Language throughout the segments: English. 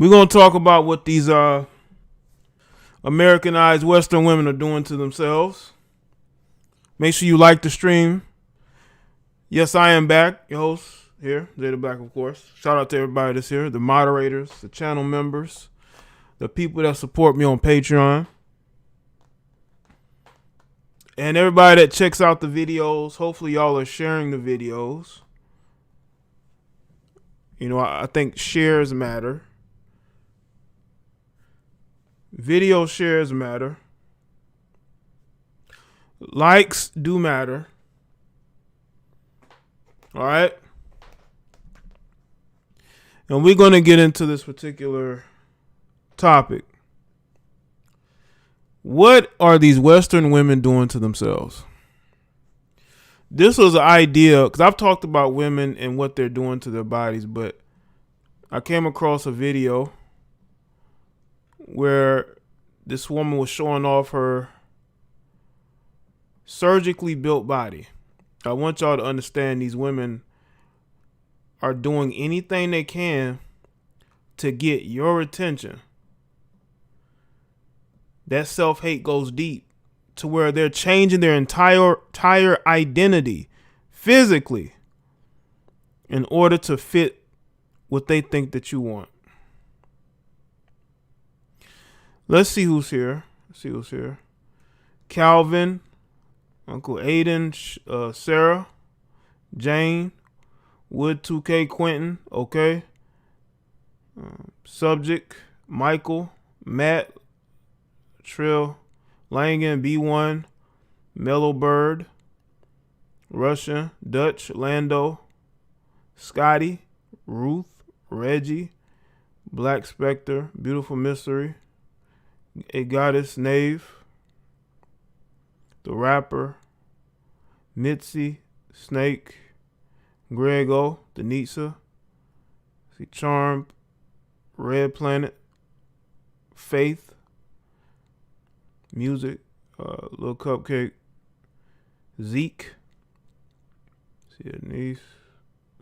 We're going to talk about what these Americanized Western women are doing to themselves. Make sure you like the stream. Yes, I am back. Your host here, Jaye the Black, of course. Shout out to everybody that's here, the moderators, the channel members, the people that support me on Patreon, and everybody that checks out the videos. Hopefully y'all are sharing the videos. You know, I think shares matter. Video shares matter. Likes do matter. All right. And we're going to get into this particular topic. What are these Western women doing to themselves? This was an idea, because I've talked about women and what they're doing to their bodies, but I came across a video where this woman was showing off her surgically built body. I want y'all to understand these women are doing anything they can to get your attention. That self-hate goes deep to where they're changing their entire identity physically in order to fit what they think that you want. Let's see who's here. Calvin, Uncle Aiden, Sarah, Jane, Wood 2K, Quentin, okay. Subject, Michael, Matt, Trill, Langan, B1, Mellow Bird, Russian, Dutch, Lando, Scotty, Ruth, Reggie, Black Spectre, Beautiful Mystery, A Goddess, Knave, The Rapper, Mitzi, Snake, Grego, Denitza, see Charm, Red Planet, Faith, Music, Little Cupcake, Zeke, see Denise,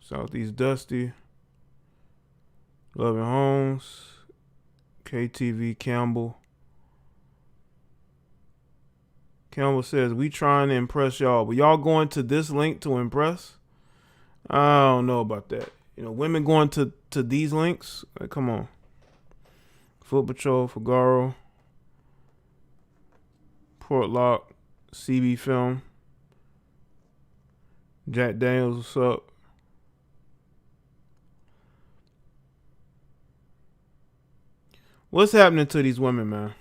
Southeast Dusty, Loving Homes, KTV Campbell. Campbell says, we trying to impress y'all, but y'all going to this link to impress? I don't know about that. You know, women going to these links? Like, come on. Foot Patrol, Figaro, Portlock, CB Film, Jack Daniels, what's up? What's happening to these women, man?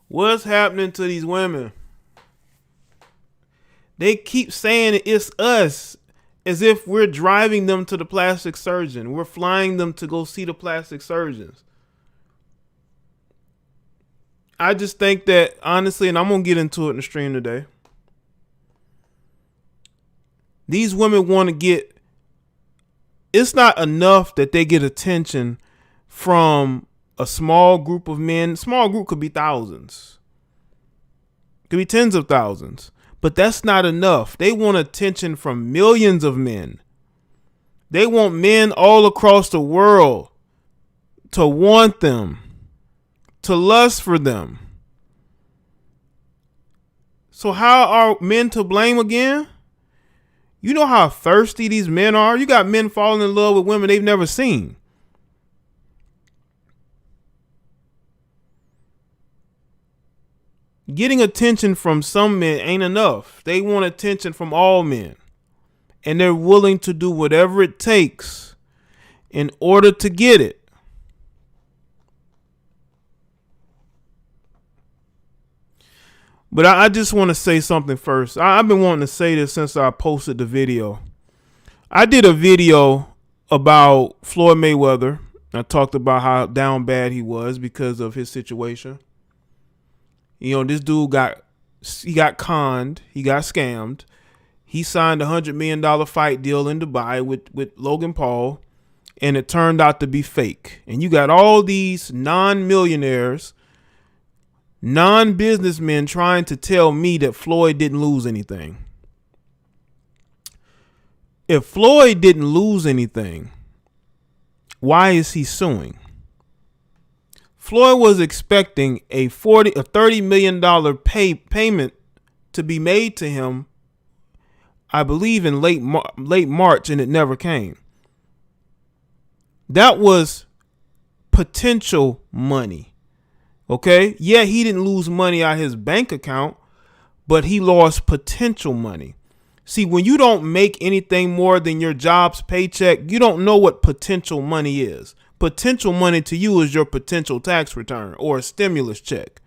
What's happening to these women? They keep saying it's us, as if we're driving them to the plastic surgeon. We're flying them to go see the plastic surgeons. I just think that, honestly, and I'm going to get into it in the stream today, these women want to get, it's not enough that they get attention from a small group of men. Small group could be thousands. Could be tens of thousands. But that's not enough. They want attention from millions of men. They want men all across the world to want them, to lust for them. So how are men to blame again? You know how thirsty these men are? You got men falling in love with women they've never seen. Getting attention from some men ain't enough. They want attention from all men. And they're willing to do whatever it takes in order to get it. But I just want to say something first. I've been wanting to say this since I posted the video. I did a video about Floyd Mayweather. I talked about how down bad he was because of his situation. You know, this dude got conned. He got scammed. He signed a $100 million fight deal in Dubai with Logan Paul, and it turned out to be fake. And you got all these non-millionaires, non-businessmen trying to tell me that Floyd didn't lose anything. If Floyd didn't lose anything, Why is he suing? Floyd was expecting a $30 million payment to be made to him, I believe in late March, and it never came. That was potential money. Okay? Yeah, he didn't lose money out of his bank account, but he lost potential money. See, when you don't make anything more than your job's paycheck, you don't know what potential money is. Potential money to you is your potential tax return or a stimulus check.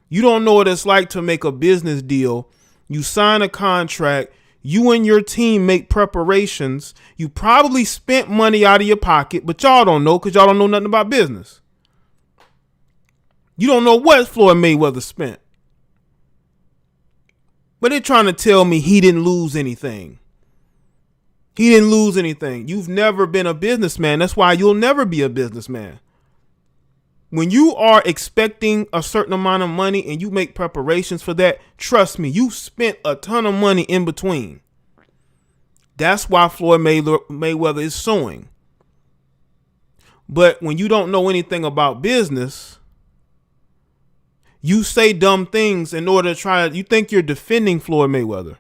You don't know what it's like to make a business deal. You sign a contract. You and your team make preparations. You probably spent money out of your pocket, but y'all don't know because y'all don't know nothing about business. You don't know what Floyd Mayweather spent. But they're trying to tell me he didn't lose anything. He didn't lose anything. You've never been a businessman. That's why you'll never be a businessman. When you are expecting a certain amount of money and you make preparations for that, trust me, you spent a ton of money in between. That's why Floyd Mayweather is suing. But when you don't know anything about business, you say dumb things in order to you think you're defending Floyd Mayweather.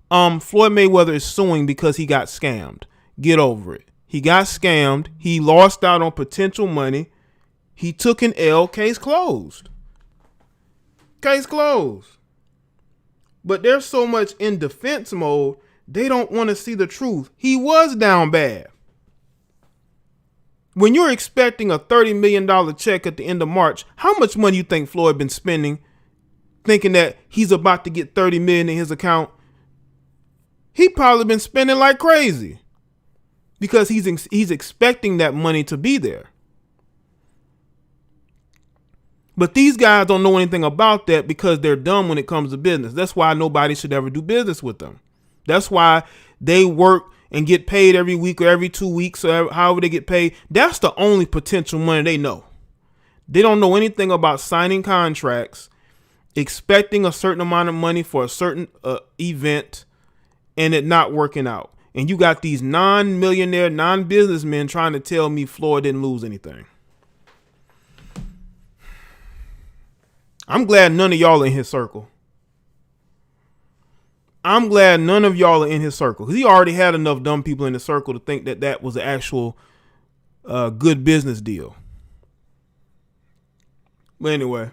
Floyd Mayweather is suing because he got scammed. Get over it. He got scammed. He lost out on potential money. He took an L. Case closed. Case closed. But they're so much in defense mode, they don't want to see the truth. He was down bad. When you're expecting a $30 million check at the end of March, how much money you think Floyd been spending thinking that he's about to get $30 million in his account? He probably been spending like crazy because he's expecting that money to be there. But these guys don't know anything about that because they're dumb when it comes to business. That's why nobody should ever do business with them. That's why they work and get paid every week or every 2 weeks or however they get paid. That's the only potential money they know. They don't know anything about signing contracts, expecting a certain amount of money for a certain event, and it not working out. And you got these non-millionaire, non-businessmen trying to tell me Floyd didn't lose anything. I'm glad none of y'all are in his circle. I'm glad none of y'all are in his circle. He already had enough dumb people in his circle to think that that was an actual good business deal. But anyway.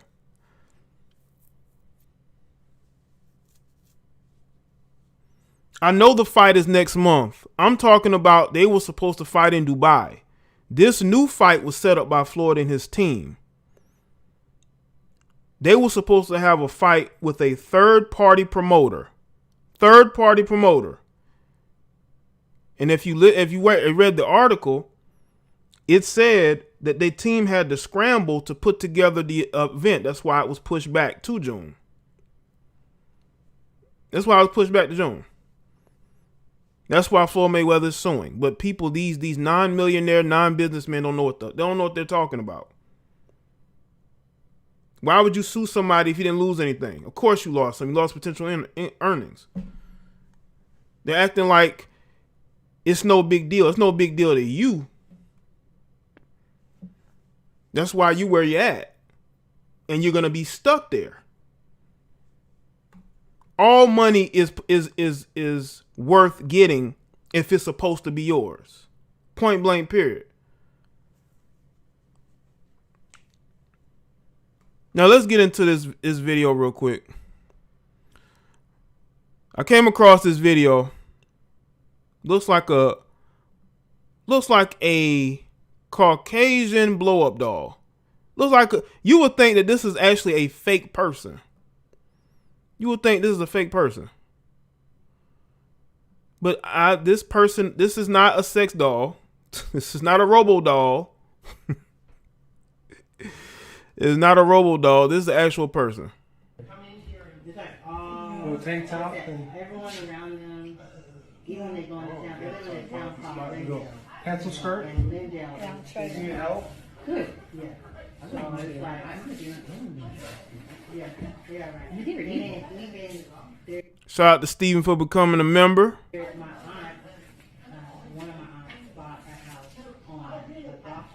I know the fight is next month. I'm talking about they were supposed to fight in Dubai. This new fight was set up by Floyd and his team. They were supposed to have a fight with a third-party promoter. Third-party promoter. And if you read the article, it said that their team had to scramble to put together the event. That's why it was pushed back to June. That's why it was pushed back to June. That's why Floyd Mayweather is suing. But people, these non-millionaire, non-businessmen don't know what they're talking about. Why would you sue somebody if you didn't lose anything? Of course you lost some. You lost potential earnings. They're acting like it's no big deal. It's no big deal to you. That's why you where you're at. And you're going to be stuck there. All money is worth getting if it's supposed to be yours. Point blank, period. Now let's get into this video real quick. I came across this video. Looks like a Caucasian blow-up doll. Looks like you would think that this is actually a fake person. You would think this is a fake person. But this is not a sex doll. This is not a robo doll. It's not a robo doll. This is an actual person. Tank top and everyone around them, even when they go into town, they live in a town called Lindale. pencil skirt. And Lindale. Yeah, I'm trying You need help? Good, yeah. So it's like, yeah, yeah, right. Even there, Shout out to Steven for becoming a member. my aunt, one of my aunts bought a house on the golf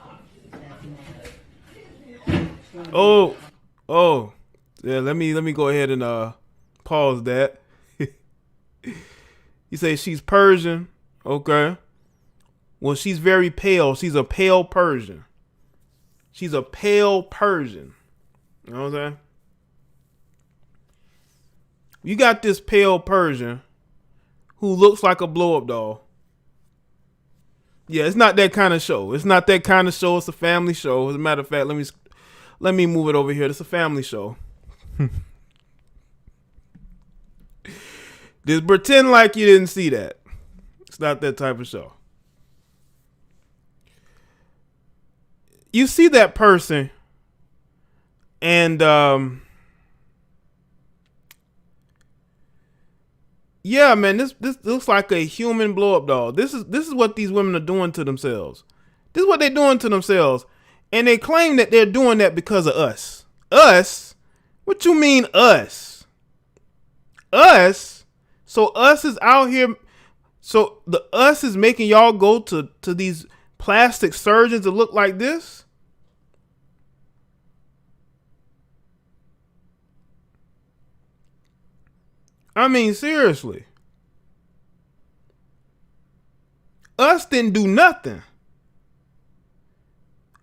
Oh, oh, yeah. Let me go ahead and pause that. You say she's Persian, okay? Well, she's very pale. She's a pale Persian. She's a pale Persian. You know what I'm saying? You got this pale Persian who looks like a blow-up doll. Yeah, it's not that kind of show. It's not that kind of show. It's a family show. As a matter of fact, let me move it over here. It's a family show. Just pretend like you didn't see that. It's not that type of show. You see that person, and yeah, man, this looks like a human blow up doll. This is what these women are doing to themselves. This is what they're doing to themselves, and they claim that they're doing that because of us. Us? What you mean us? Us? So us is out here. So the us is making y'all go to these plastic surgeons that look like this? I mean, seriously. Us didn't do nothing.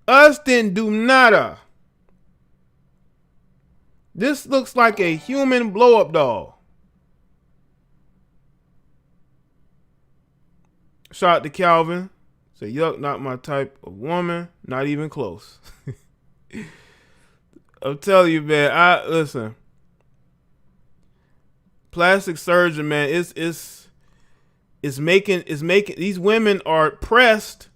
Us didn't do nada. This looks like a human blow-up doll. Shout out to Calvin. Say, yuck, not my type of woman. Not even close. I'm telling you, man. Listen. Plastic surgeon, man, it's making these women are pressed.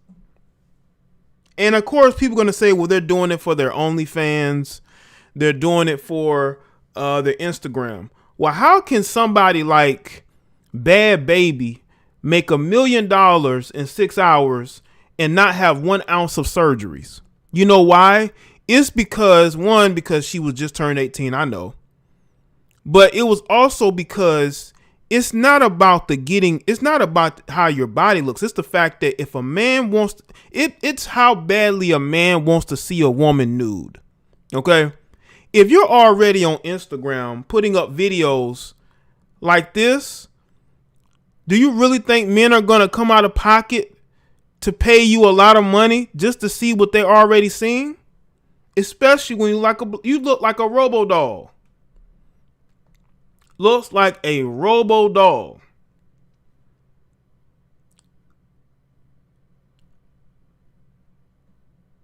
And of course, people are gonna say, well, they're doing it for their OnlyFans. They're doing it for their Instagram. Well, how can somebody like Bad Baby make $1 million in 6 hours and not have 1 ounce of surgeries? You know why? It's because she was just turned 18. I know. But it was also because it's not about it's not about how your body looks. It's the fact that if a man wants, it's how badly a man wants to see a woman nude. Okay? If you're already on Instagram putting up videos like this, do you really think men are going to come out of pocket to pay you a lot of money just to see what they're already seeing? Especially when you look like a robo doll. Looks like a robo doll.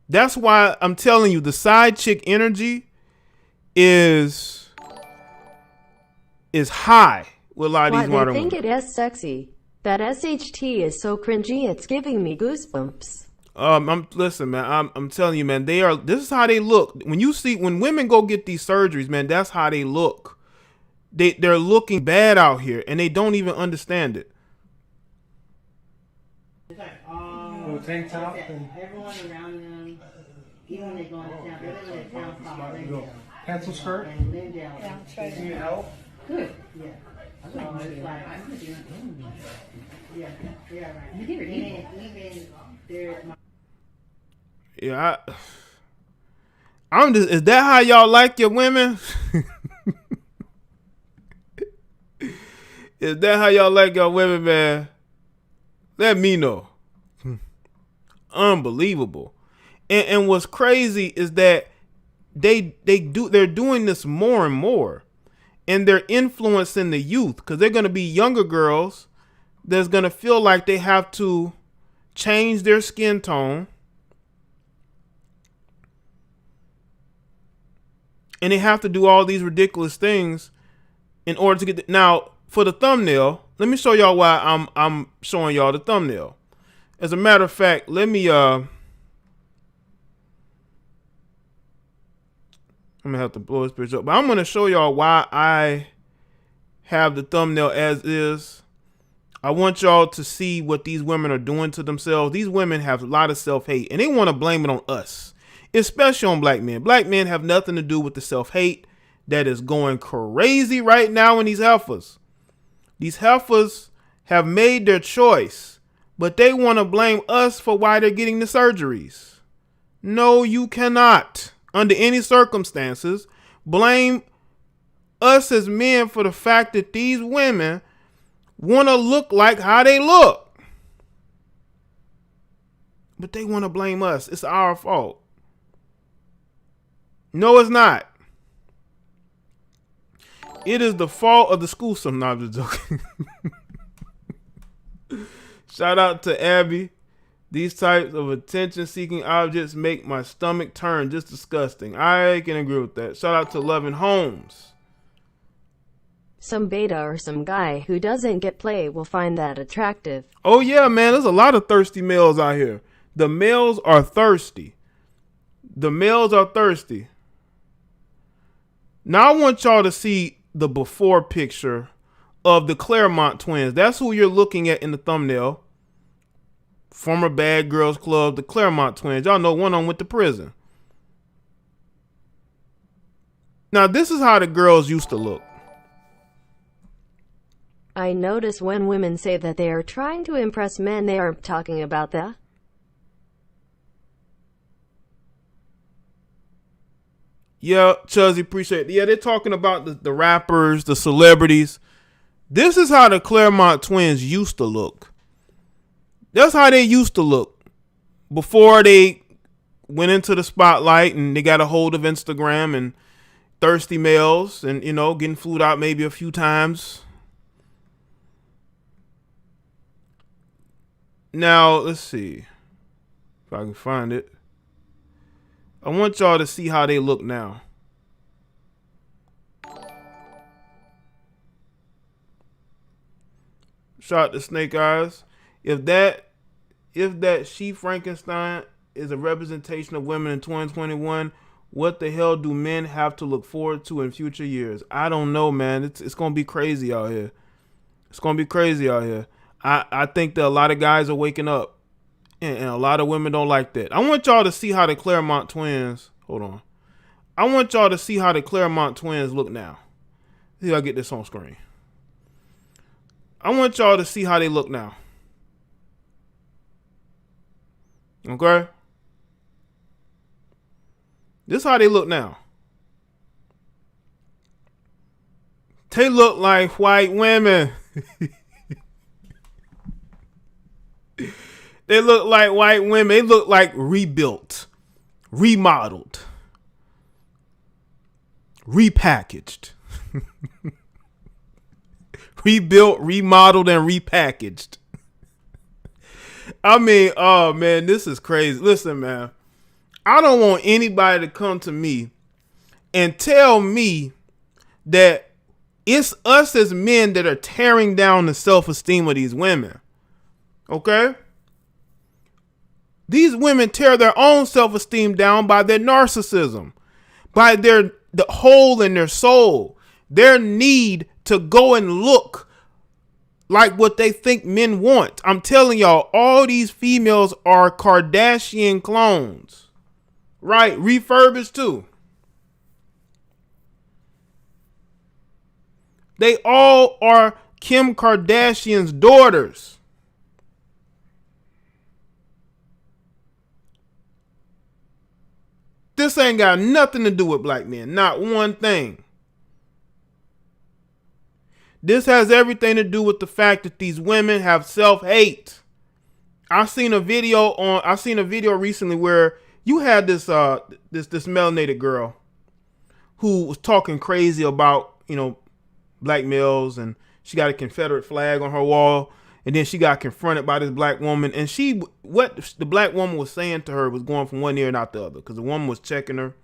That's why I'm telling you, the side chick energy is high with a lot of these modern women. Why they think it is sexy. That SHT is so cringy, it's giving me goosebumps. Listen, man, I'm telling you, man, this is how they look. When women go get these surgeries, man, that's how they look. They're looking bad out here, and they don't even understand it. Little tank top and Everyone around them, even when they go into town, they live in a town called Lindale. pencil skirt. And Lindale. Yeah, I'm trying Need help? Good, yeah. It's like, yeah, yeah, right. Even there's my. Yeah, I'm just. Is that how y'all like your women? Is that how y'all like your women, man? Let me know. Unbelievable. And what's crazy is that they're doing this more and more, and they're influencing the youth, because they're going to be younger girls that's going to feel like they have to change their skin tone, and they have to do all these ridiculous things in order to get now. For the thumbnail, let me show y'all why I'm showing y'all the thumbnail. As a matter of fact, let me I'm gonna have to blow this picture up, but I'm gonna show y'all why I have the thumbnail as is. I want y'all to see what these women are doing to themselves. These women have a lot of self-hate, and they want to blame it on us, especially on black men. Black men have nothing to do with the self-hate that is going crazy right now in these heifers. These heifers have made their choice, but they want to blame us for why they're getting the surgeries. No, you cannot, under any circumstances, blame us as men for the fact that these women want to look like how they look. But they want to blame us. It's our fault. No, it's not. It is the fault of the school system. No, I'm just joking. Shout out to Abby. These types of attention-seeking objects make my stomach turn. Just disgusting. I can agree with that. Shout out to Loving Holmes. Some beta or some guy who doesn't get play will find that attractive. Oh yeah, man. There's a lot of thirsty males out here. The males are thirsty. The males are thirsty. Now I want y'all to see the before picture of the Claremont twins. That's who you're looking at in the thumbnail. Former Bad Girls Club, the Claremont twins. Y'all know one of them went to prison. Now this is how the girls used to look. I notice when women say that they are trying to impress men, they are talking about the Yeah, Chuzzy, appreciate it. Yeah, they're talking about the rappers, the celebrities. This is how the Claremont twins used to look. That's how they used to look before they went into the spotlight and they got a hold of Instagram and thirsty males and, you know, getting flued out maybe a few times. Now, let's see if I can find it. I want y'all to see how they look now. Shout out to Snake Eyes. If that She Frankenstein is a representation of women in 2021, what the hell do men have to look forward to in future years? I don't know, man. It's gonna be crazy out here. It's gonna be crazy out here. I think that a lot of guys are waking up. And a lot of women don't like that. I want y'all to see how the Claremont twins, hold on. I want y'all to see how the Claremont twins look now. See if I get this on screen. I want y'all to see how they look now. Okay? This is how they look now. They look like white women. They look like white women. They look like rebuilt, remodeled, repackaged. Rebuilt, remodeled, and repackaged. I mean, oh man, this is crazy. Listen, man, I don't want anybody to come to me and tell me that it's us as men that are tearing down the self-esteem of these women. Okay? These women tear their own self-esteem down by their narcissism, by the hole in their soul, their need to go and look like what they think men want. I'm telling y'all, all these females are Kardashian clones, right? Refurbished too. They all are Kim Kardashian's daughters. This ain't got nothing to do with black men. Not one thing. This has everything to do with the fact that these women have self-hate. I seen a video recently where you had this melanated girl who was talking crazy about, you know, black males, and she got a Confederate flag on her wall. And then she got confronted by this black woman, and what the black woman was saying to her was going from one ear and out the other, because the woman was checking her.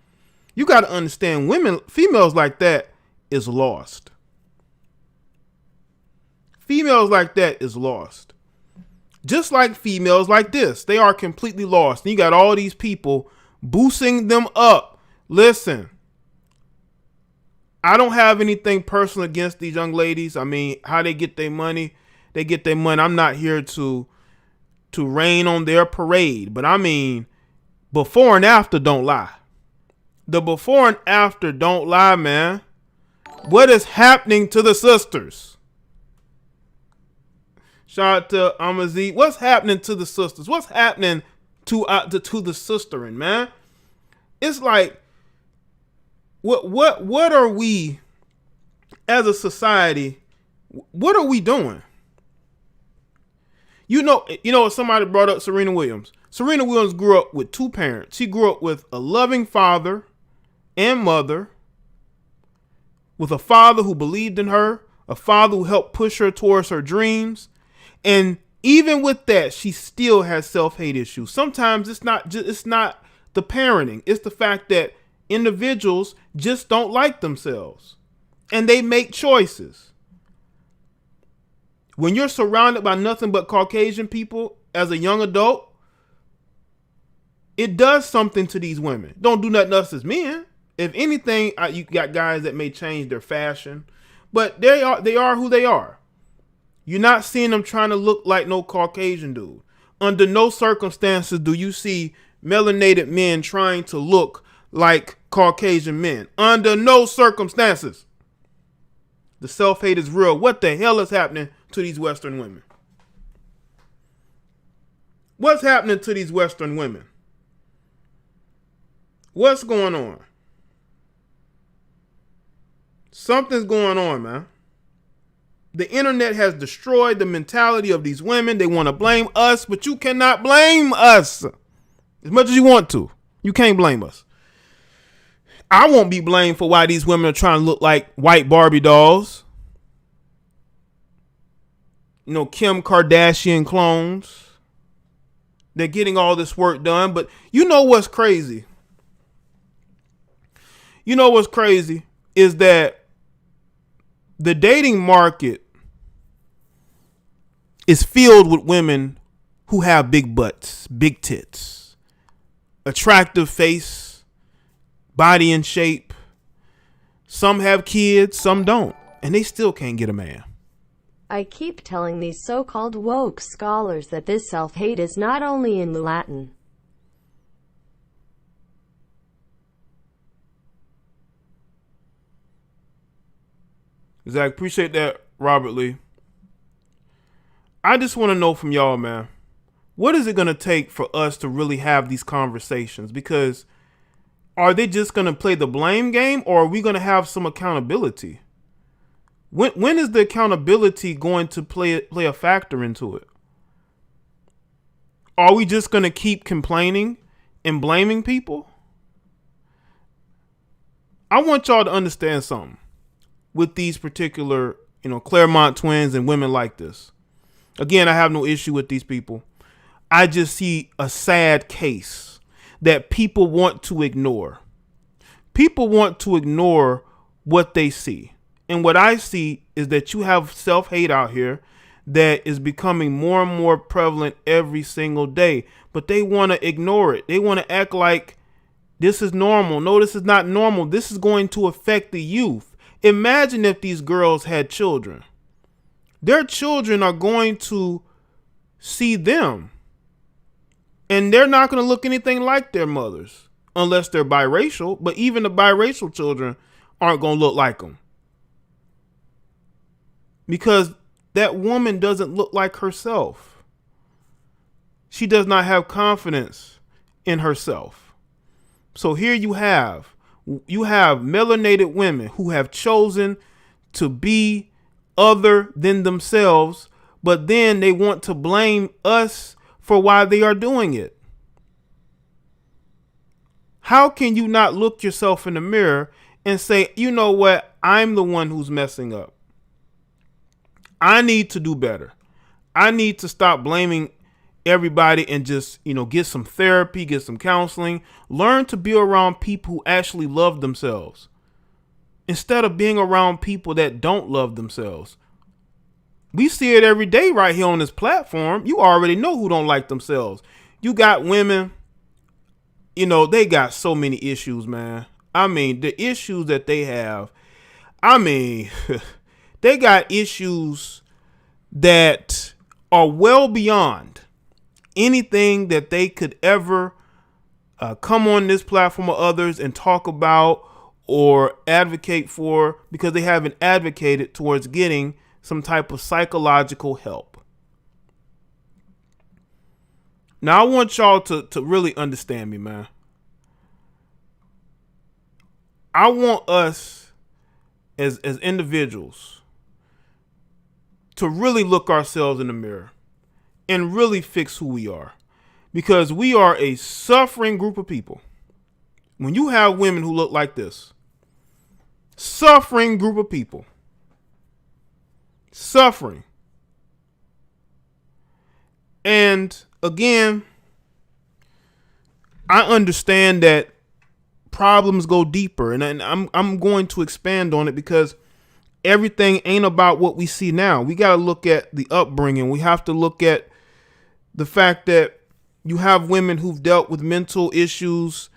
You got to understand, females like that is lost. Females like that is lost. Just like females like this, they are completely lost. And you got all these people boosting them up. Listen, I don't have anything personal against these young ladies. I mean, how they get their money. They get their money. I'm not here to rain on their parade. But I mean, before and after don't lie. The before and after don't lie, man. What is happening to the sisters? Shout out to Amazi. What's happening to the sisters? What's happening to the sistering, man. It's like, what are we as a society? What are we doing? You know, somebody brought up Serena Williams. Serena Williams grew up with two parents. She grew up with a loving father and mother, with a father who believed in her, a father who helped push her towards her dreams. And even with that, she still has self-hate issues. Sometimes it's not the parenting. It's the fact that individuals just don't like themselves and they make choices. When you're surrounded by nothing but Caucasian people as a young adult, it does something to these women. Don't do nothing to us as men. If anything, you got guys that may change their fashion, but they are who they are. You're not seeing them trying to look like no Caucasian dude. Under no circumstances do you see melanated men trying to look like Caucasian men. Under no circumstances. The self-hate is real. What the hell is happening to these Western women? What's happening to these Western women? What's going on? Something's going on, man. The internet has destroyed the mentality of these women. They want to blame us, but you cannot blame us as much as you want to. You can't blame us. I won't be blamed for why these women are trying to look like white Barbie dolls. You know, Kim Kardashian clones. They're getting all this work done, but you know what's crazy? You know what's crazy is that the dating market is filled with women who have big butts, big tits, attractive face, body in shape. Some have kids, some don't, and they still can't get a man. I keep telling these so-called woke scholars that this self-hate is not only in Latin. Zach, appreciate that, Robert Lee. I just want to know from y'all, man, what is it going to take for us to really have these conversations? Because are they just going to play the blame game, or are we going to have some accountability? When is the accountability going to play a factor into it? Are we just going to keep complaining and blaming people? I want y'all to understand something with these particular, Claremont twins and women like this. Again, I have no issue with these people. I just see a sad case that people want to ignore. People want to ignore what they see. And what I see is that you have self-hate out here that is becoming more and more prevalent every single day. But they want to ignore it. They want to act like this is normal. No, this is not normal. This is going to affect the youth. Imagine if these girls had children. Their children are going to see them. And they're not going to look anything like their mothers unless they're biracial. But even the biracial children aren't going to look like them. Because that woman doesn't look like herself. She does not have confidence in herself. So here you have melanated women who have chosen to be other than themselves, but then they want to blame us for why they are doing it. How can you not look yourself in the mirror and say, you know what? I'm the one who's messing up. I need to do better. I need to stop blaming everybody and just, get some therapy, get some counseling, learn to be around people who actually love themselves instead of being around people that don't love themselves. We see it every day right here on this platform. You already know who don't like themselves. You got women, they got so many issues, man. I mean, the issues that they have, they got issues that are well beyond anything that they could ever come on this platform or others and talk about or advocate for, because they haven't advocated towards getting some type of psychological help. Now I want y'all to really understand me, man. I want us as individuals to really look ourselves in the mirror and really fix who we are. Because we are a suffering group of people. When you have women who look like this, suffering group of people, suffering. And again, I understand that problems go deeper, and I'm going to expand on it because everything ain't about what we see now. We got to look at the upbringing. We have to look at the fact that you have women who've dealt with mental issues,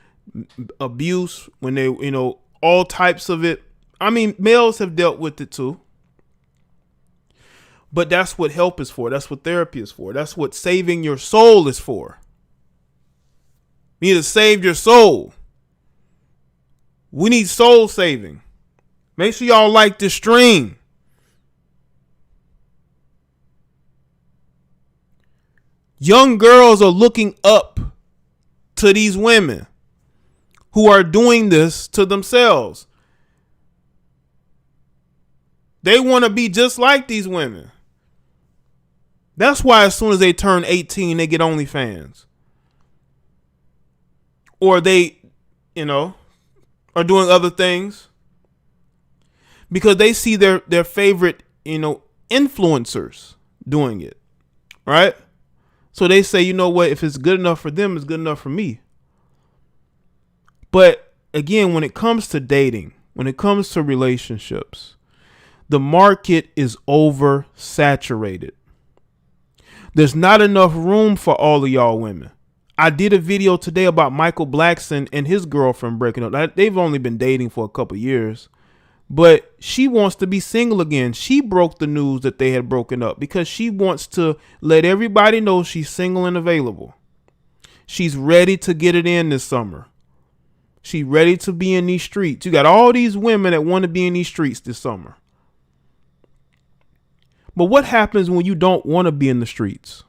abuse, when they, all types of it. I mean, males have dealt with it too. But that's what help is for. That's what therapy is for. That's what saving your soul is for. You need to save your soul. We need soul saving. Make sure y'all like this stream. Young girls are looking up to these women who are doing this to themselves. They want to be just like these women. That's why as soon as they turn 18, they get OnlyFans. Or they, are doing other things. Because they see their favorite, influencers doing it. Right? So they say, you know what? If it's good enough for them, it's good enough for me. But again, when it comes to dating, when it comes to relationships, the market is oversaturated. There's not enough room for all of y'all women. I did a video today about Michael Blackson and his girlfriend breaking up. They've only been dating for a couple years, but she wants to be single again. She broke the news that they had broken up because she wants to let everybody know she's single and available. She's ready to get it in this summer. She's ready to be in these streets. You got all these women that want to be in these streets this summer. But what happens when you don't want to be in the streets?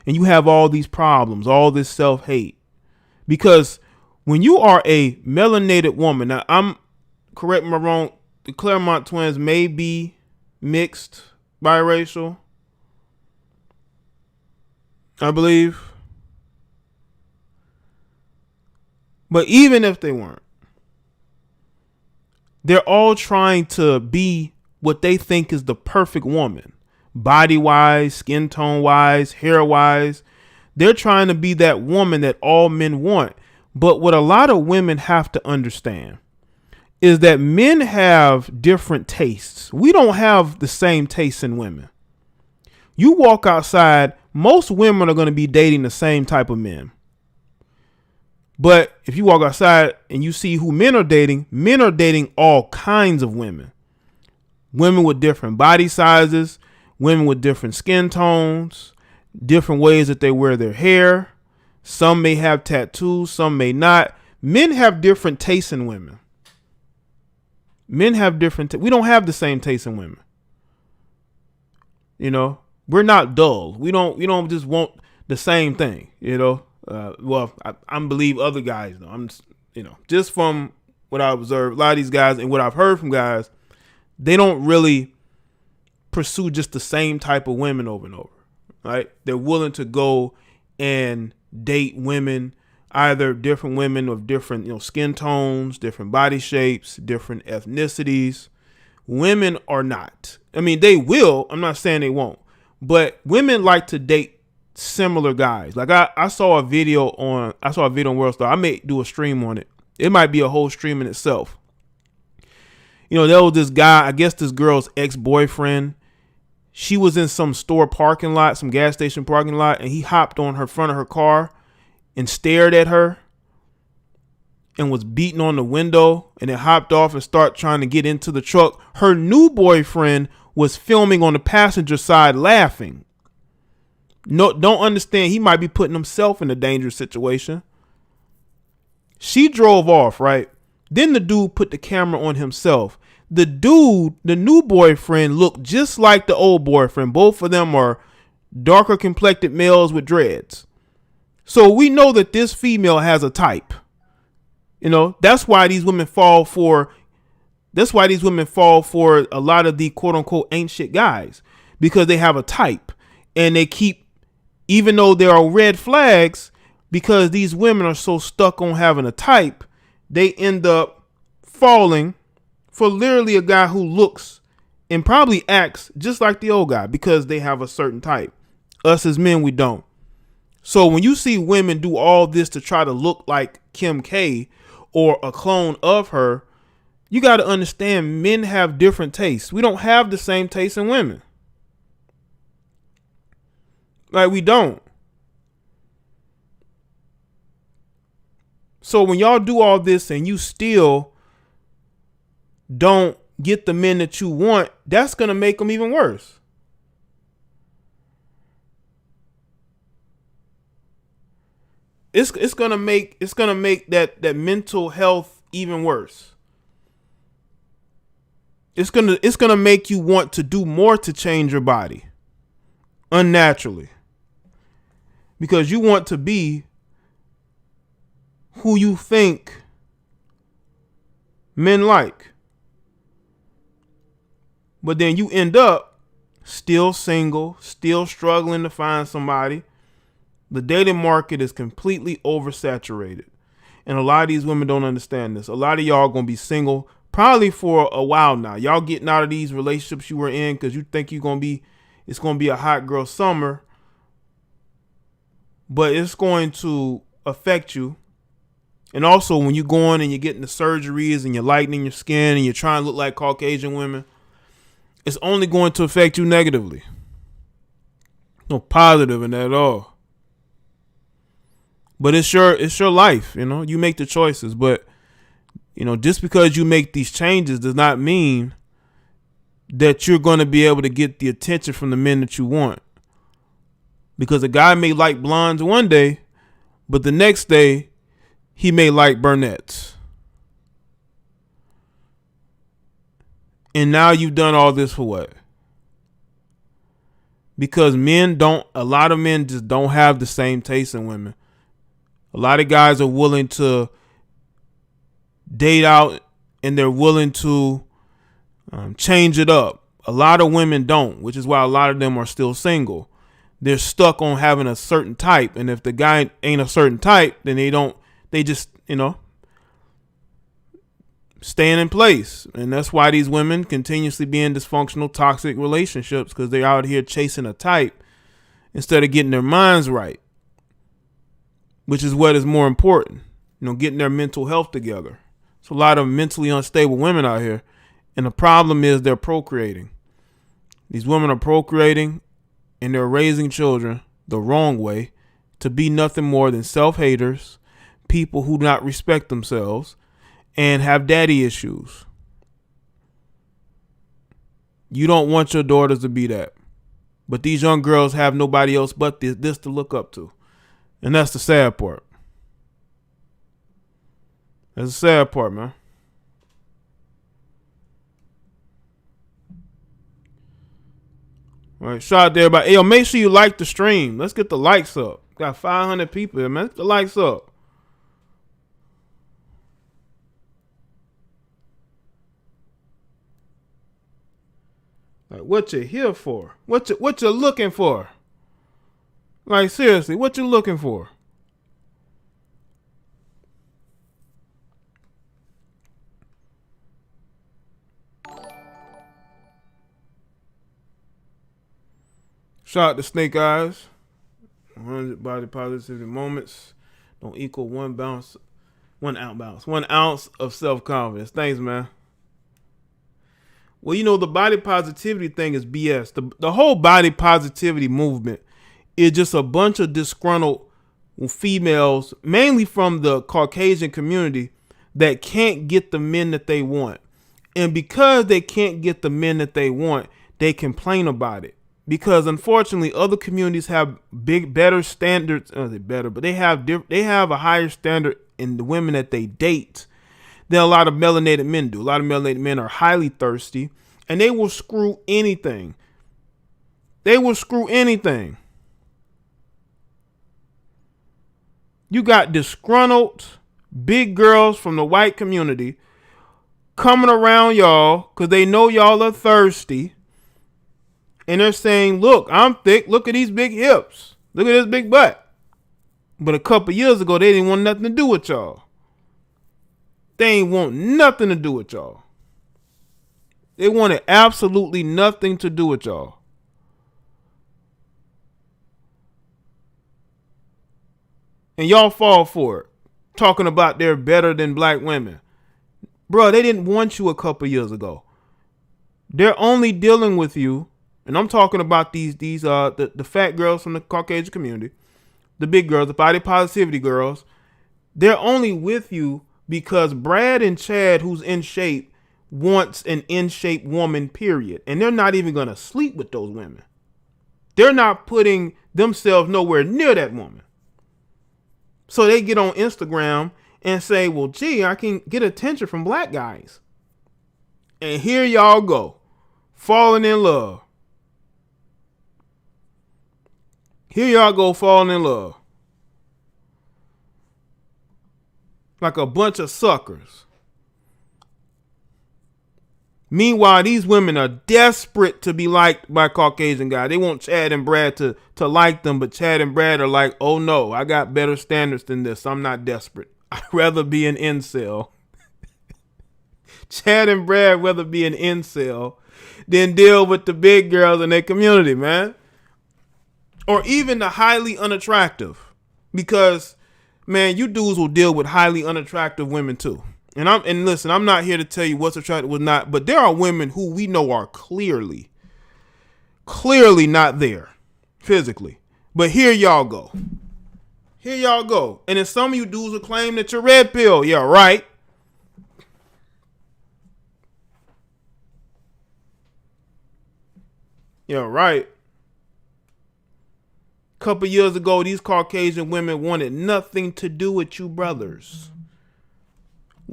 And you have all these problems, all this self-hate. Because when you are a melanated woman, now correct me if I'm wrong, the Claremont twins may be mixed biracial, I believe. But even if they weren't, they're all trying to be what they think is the perfect woman. Body wise, skin tone wise, hair wise. They're trying to be that woman that all men want. But what a lot of women have to understand is that men have different tastes. We don't have the same tastes in women. You walk outside, most women are going to be dating the same type of men. But if you walk outside and you see who men are dating all kinds of women. Women with different body sizes, women with different skin tones, different ways that they wear their hair. Some may have tattoos, some may not. Men have different tastes in women. Men have different. We don't have the same taste in women. We're not dull. We don't just want the same thing. I believe other guys though. I'm just from what I observed, a lot of these guys and what I've heard from guys, they don't really pursue just the same type of women over and over, right? They're willing to go and date women, either different women of different, skin tones, different body shapes, different ethnicities. Women are not. I mean, they will. I'm not saying they won't, but women like to date similar guys. Like I saw a video on Worldstar. I may do a stream on it. It might be a whole stream in itself. There was this guy, I guess this girl's ex-boyfriend. She was in some store parking lot, some gas station parking lot, and he hopped on her front of her car and stared at her and was beating on the window and then hopped off and started trying to get into the truck. Her new boyfriend was filming on the passenger side laughing. No, don't understand. He might be putting himself in a dangerous situation. She drove off, right? Then the dude put the camera on himself. The new boyfriend, looked just like the old boyfriend. Both of them are darker complected males with dreads. So we know that this female has a type. You know, that's why these women fall for a lot of the quote unquote ain't shit guys, because they have a type, and they keep, even though there are red flags, because these women are so stuck on having a type, they end up falling for literally a guy who looks and probably acts just like the old guy, because they have a certain type. Us as men, we don't. So when you see women do all this to try to look like Kim K or a clone of her, you got to understand men have different tastes. We don't have the same taste in women. Like, we don't. So when y'all do all this and you still don't get the men that you want, that's going to make them even worse. It's gonna make that mental health even worse. It's gonna make you want to do more to change your body unnaturally, because you want to be who you think men like, but then you end up still single, still struggling to find somebody. The dating market is completely oversaturated. And a lot of these women don't understand this. A lot of y'all going to be single probably for a while now. Y'all getting out of these relationships you were in because you think it's going to be a hot girl summer. But it's going to affect you. And also when you're going and you're getting the surgeries and you're lightening your skin and you're trying to look like Caucasian women, it's only going to affect you negatively. No positive in that at all. But it's your life, you know. You make the choices, but you know, just because you make these changes does not mean that you're going to be able to get the attention from the men that you want. Because a guy may like blondes one day, but the next day he may like brunettes. And now you've done all this for what? Because a lot of men just don't have the same taste in women. A lot of guys are willing to date out and they're willing to change it up. A lot of women don't, which is why a lot of them are still single. They're stuck on having a certain type. And if the guy ain't a certain type, then they just, you know, staying in place. And that's why these women continuously be in dysfunctional, toxic relationships, because they're out here chasing a type instead of getting their minds right. Which is what is more important, you know, getting their mental health together. There's a lot of mentally unstable women out here. And the problem is they're procreating. These women are procreating and they're raising children the wrong way to be nothing more than self-haters, people who do not respect themselves and have daddy issues. You don't want your daughters to be that. But these young girls have nobody else but this to look up to. And that's the sad part. That's the sad part, man. All right, shout out to everybody. Hey, yo, make sure you like the stream. Let's get the likes up. Got 500 people here, man. Get the likes up. Like, what you here for? What you looking for? Like, seriously, what you looking for? Shout out to Snake Eyes. 100 body positivity moments don't equal 1 ounce of self-confidence. Thanks, man. Well, you know, the body positivity thing is BS. The whole body positivity movement is just a bunch of disgruntled females, mainly from the Caucasian community, that can't get the men that they want. And because they can't get the men that they want, they complain about it. Because unfortunately, other communities have better standards. But they have a higher standard in the women that they date than a lot of melanated men do. A lot of melanated men are highly thirsty, and they will screw anything They will screw anything. You got disgruntled big girls from the white community coming around y'all because they know y'all are thirsty. And they're saying, look, I'm thick. Look at these big hips. Look at this big butt. But a couple years ago, they didn't want nothing to do with y'all. They ain't want nothing to do with y'all. They wanted absolutely nothing to do with y'all. And y'all fall for it. Talking about they're better than black women. Bro, they didn't want you a couple years ago. They're only dealing with you. And I'm talking about the fat girls from the Caucasian community. The big girls, the body positivity girls. They're only with you because Brad and Chad, who's in shape, wants an in-shape woman, period. And they're not even going to sleep with those women. They're not putting themselves nowhere near that woman. So they get on Instagram and say, well, gee, I can get attention from black guys. And here y'all go, falling in love. Here y'all go falling in love. Like a bunch of suckers. Meanwhile, these women are desperate to be liked by Caucasian guys. They want Chad and Brad to like them, but Chad and Brad are like, oh no, I got better standards than this. I'm not desperate. I'd rather be an incel. Chad and Brad rather be an incel than deal with the big girls in their community, man. Or even the highly unattractive. Because, man, you dudes will deal with highly unattractive women too. And listen, I'm not here to tell you what's attractive, what's not, but there are women who we know are clearly not there physically. But here y'all go. Here y'all go. And then some of you dudes will claim that you're red pill. Yeah, right. Yeah, right. Couple years ago, these Caucasian women wanted nothing to do with you brothers.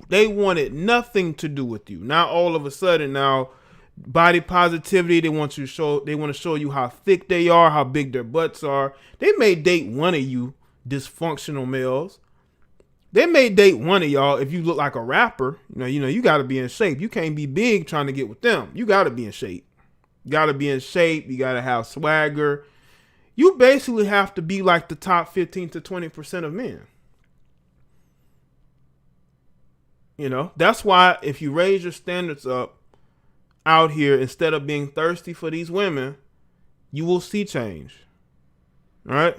They wanted nothing to do with you. Now all of a sudden, now body positivity, they want to show you how thick they are, how big their butts are. They may date one of you dysfunctional males. They may date one of y'all if you look like a rapper. You got to be in shape. You can't be big trying to get with them. You got to be in shape. You got to be in shape. You got to have swagger. You basically have to be like the top 15 to 20% of men. That's why if you raise your standards up out here, instead of being thirsty for these women, you will see change. All right?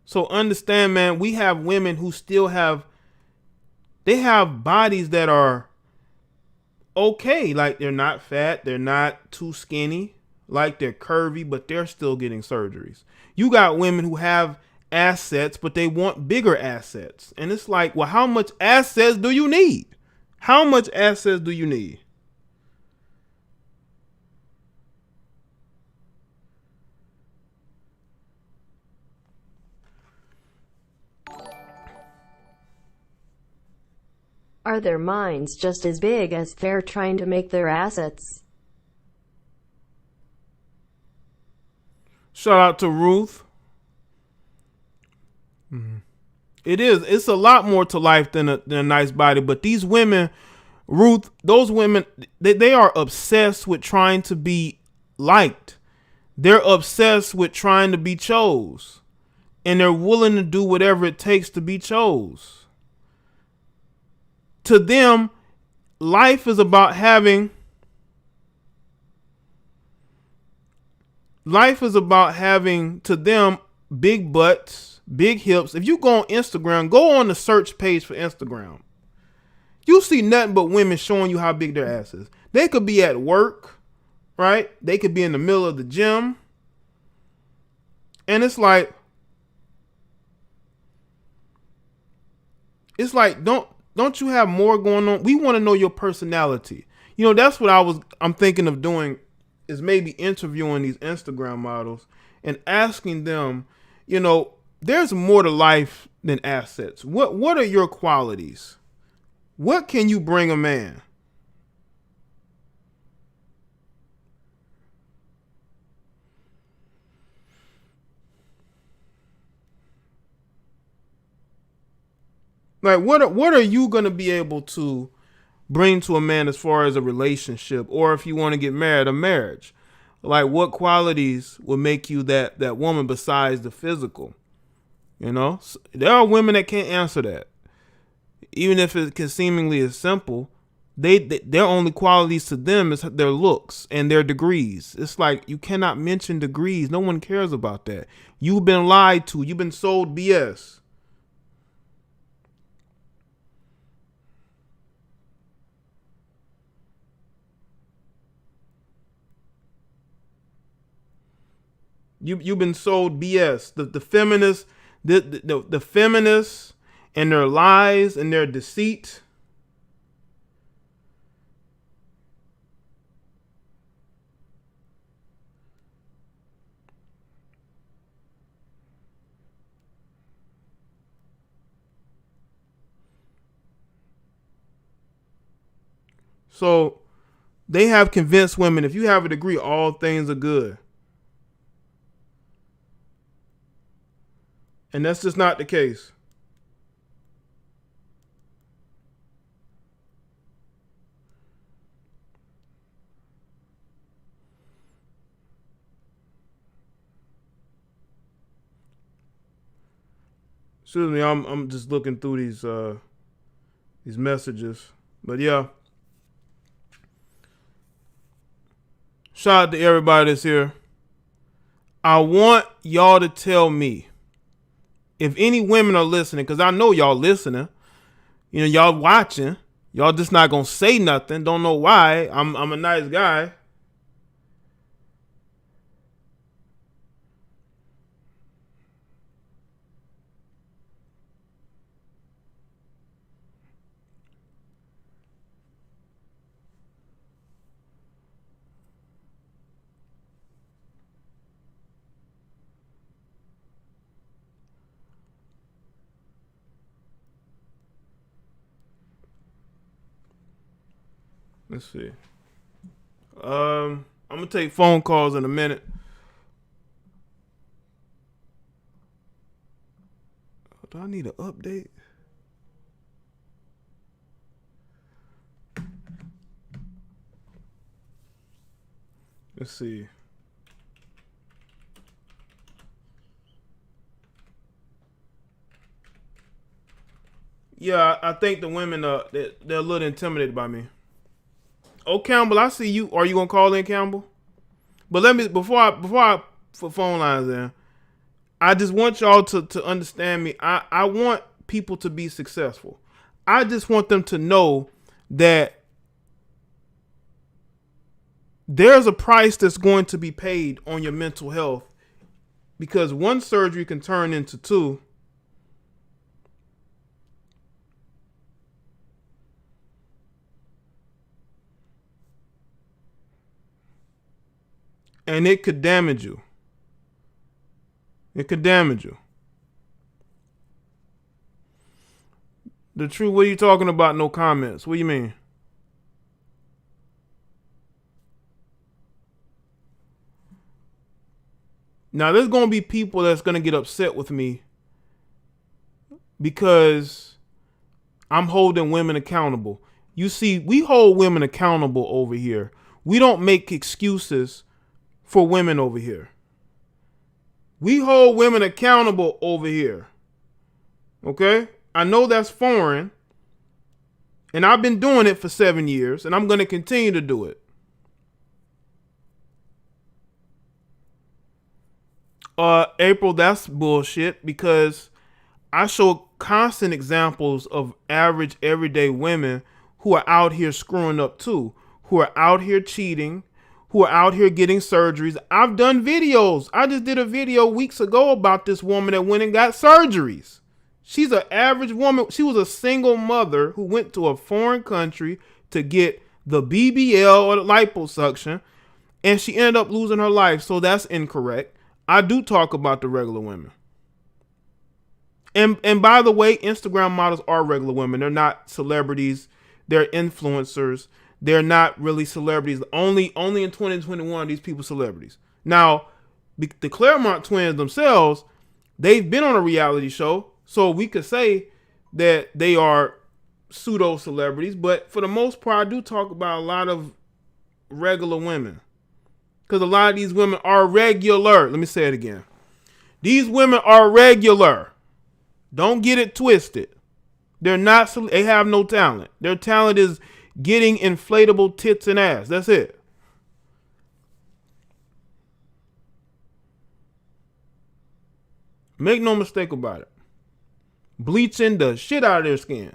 So understand, man, we have women who still have bodies that are okay. Like they're not fat, they're not too skinny. Like they're curvy, but they're still getting surgeries. You got women who have assets, but they want bigger assets. And it's like, well, how much assets do you need? How much assets do you need? Are their minds just as big as they're trying to make their assets? Shout out to Ruth. It's a lot more to life than a nice body. But these women, Ruth, those women, they are obsessed with trying to be liked. They're obsessed with trying to be chose. And they're willing to do whatever it takes to be chose. To them, life is about having to them big butts, big hips. If you go on Instagram, go on the search page for Instagram. You see nothing but women showing you how big their ass is. They could be at work, right? They could be in the middle of the gym. And it's like don't you have more going on? We want to know your personality. That's what I'm thinking of doing, is maybe interviewing these Instagram models and asking them, there's more to life than assets. What are your qualities? What can you bring a man? Like, what are you going to be able to bring to a man as far as a relationship, or if you want to get married, a marriage? Like, what qualities will make you that woman besides the physical? You know, there are women that can't answer that. Even if it can seemingly is simple, their only qualities to them is their looks and their degrees. It's like, you cannot mention degrees. No one cares about that. You've been lied to. You've been sold BS. You've been sold BS. The feminists, the feminists and their lies and their deceit. So they have convinced women, if you have a degree, all things are good. And that's just not the case. Excuse me, I'm just looking through these messages. But yeah. Shout out to everybody that's here. I want y'all to tell me, if any women are listening, because I know y'all listening, you know, y'all watching, y'all just not gonna say nothing. Don't know why. I'm a nice guy. Let's see. I'm gonna take phone calls in a minute. Do I need an update? Let's see. Yeah, I think the women they're a little intimidated by me. Oh, Campbell, I see you. Are you gonna call in, Campbell? But let me before I put phone lines in, I just want y'all to understand me. I want people to be successful. I just want them to know that there's a price that's going to be paid on your mental health, because one surgery can turn into two. And it could damage you. It could damage you. The truth, what are you talking about? No comments. What do you mean? Now, there's going to be people that's going to get upset with me because I'm holding women accountable. You see, we hold women accountable over here. We don't make excuses for women over here. We hold women accountable over here. Okay? I know that's foreign, and I've been doing it for 7 years, and I'm going to continue to do it. April, that's bullshit, because I show constant examples of average, everyday women who are out here screwing up too, who are out here cheating, who are out here getting surgeries. I've done videos. I just did a video weeks ago about this woman that went and got surgeries. She's an average woman. She was a single mother who went to a foreign country to get the BBL or the liposuction, and she ended up losing her life. So that's incorrect. I do talk about the regular women. And by the way, Instagram models are regular women. They're not celebrities. They're influencers. They're not really celebrities. Only in 2021 these people celebrities. Now, the Claremont twins themselves, they've been on a reality show, so we could say that they are pseudo celebrities. But for the most part, I do talk about a lot of regular women, because a lot of these women are regular. Let me say it again. These women are regular. Don't get it twisted. They're not. They have no talent. Their talent is getting inflatable tits and ass. That's it. Make no mistake about it. Bleaching the shit out of their skin.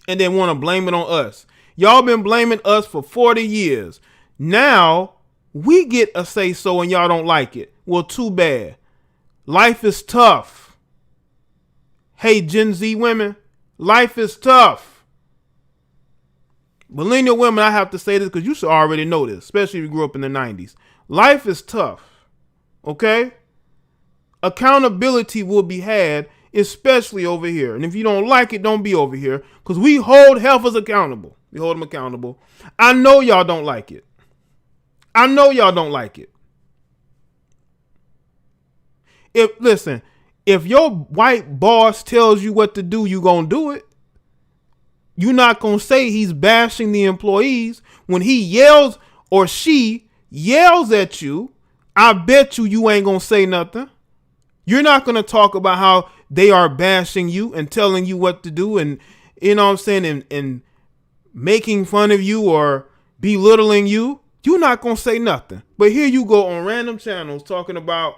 And then want to blame it on us. Y'all been blaming us for 40 years. Now, we get a say-so and y'all don't like it. Well, too bad. Life is tough. Hey, Gen Z women, life is tough. Millennial women, I have to say this because you should already know this, especially if you grew up in the 90s. Life is tough. Okay? Accountability will be had, especially over here. And if you don't like it, don't be over here, because we hold heifers accountable. We hold them accountable. I know y'all don't like it. I know y'all don't like it. If your white boss tells you what to do, you gonna do it. You're not gonna say he's bashing the employees when he yells or she yells at you. I bet you ain't gonna say nothing. You're not gonna talk about how they are bashing you and telling you what to do, and you know what I'm saying, and making fun of you or belittling you. You're not gonna say nothing. But here you go on random channels talking about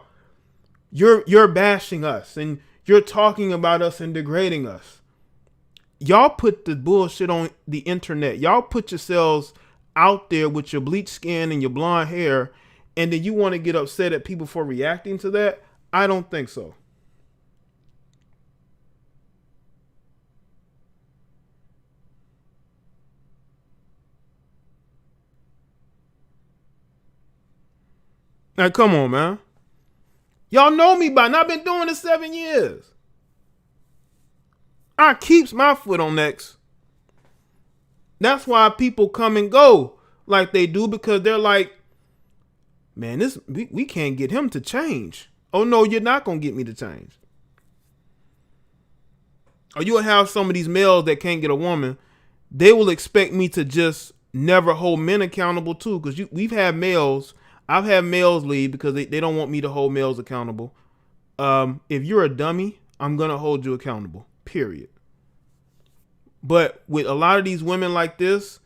you're bashing us and you're talking about us and degrading us. Y'all put the bullshit on the internet. Y'all put yourselves out there with your bleached skin and your blonde hair, and then you want to get upset at people for reacting to that? I don't think so. Now, come on, man. Y'all know me by now. I've been doing this 7 years. I keeps my foot on necks. That's why people come and go like they do, because they're like, man, we can't get him to change. Oh, no, you're not going to get me to change. Or you'll have some of these males that can't get a woman. They will expect me to just never hold men accountable too, because we've had males. I've had males leave because they don't want me to hold males accountable. If you're a dummy, I'm going to hold you accountable, period. But with a lot of these women like this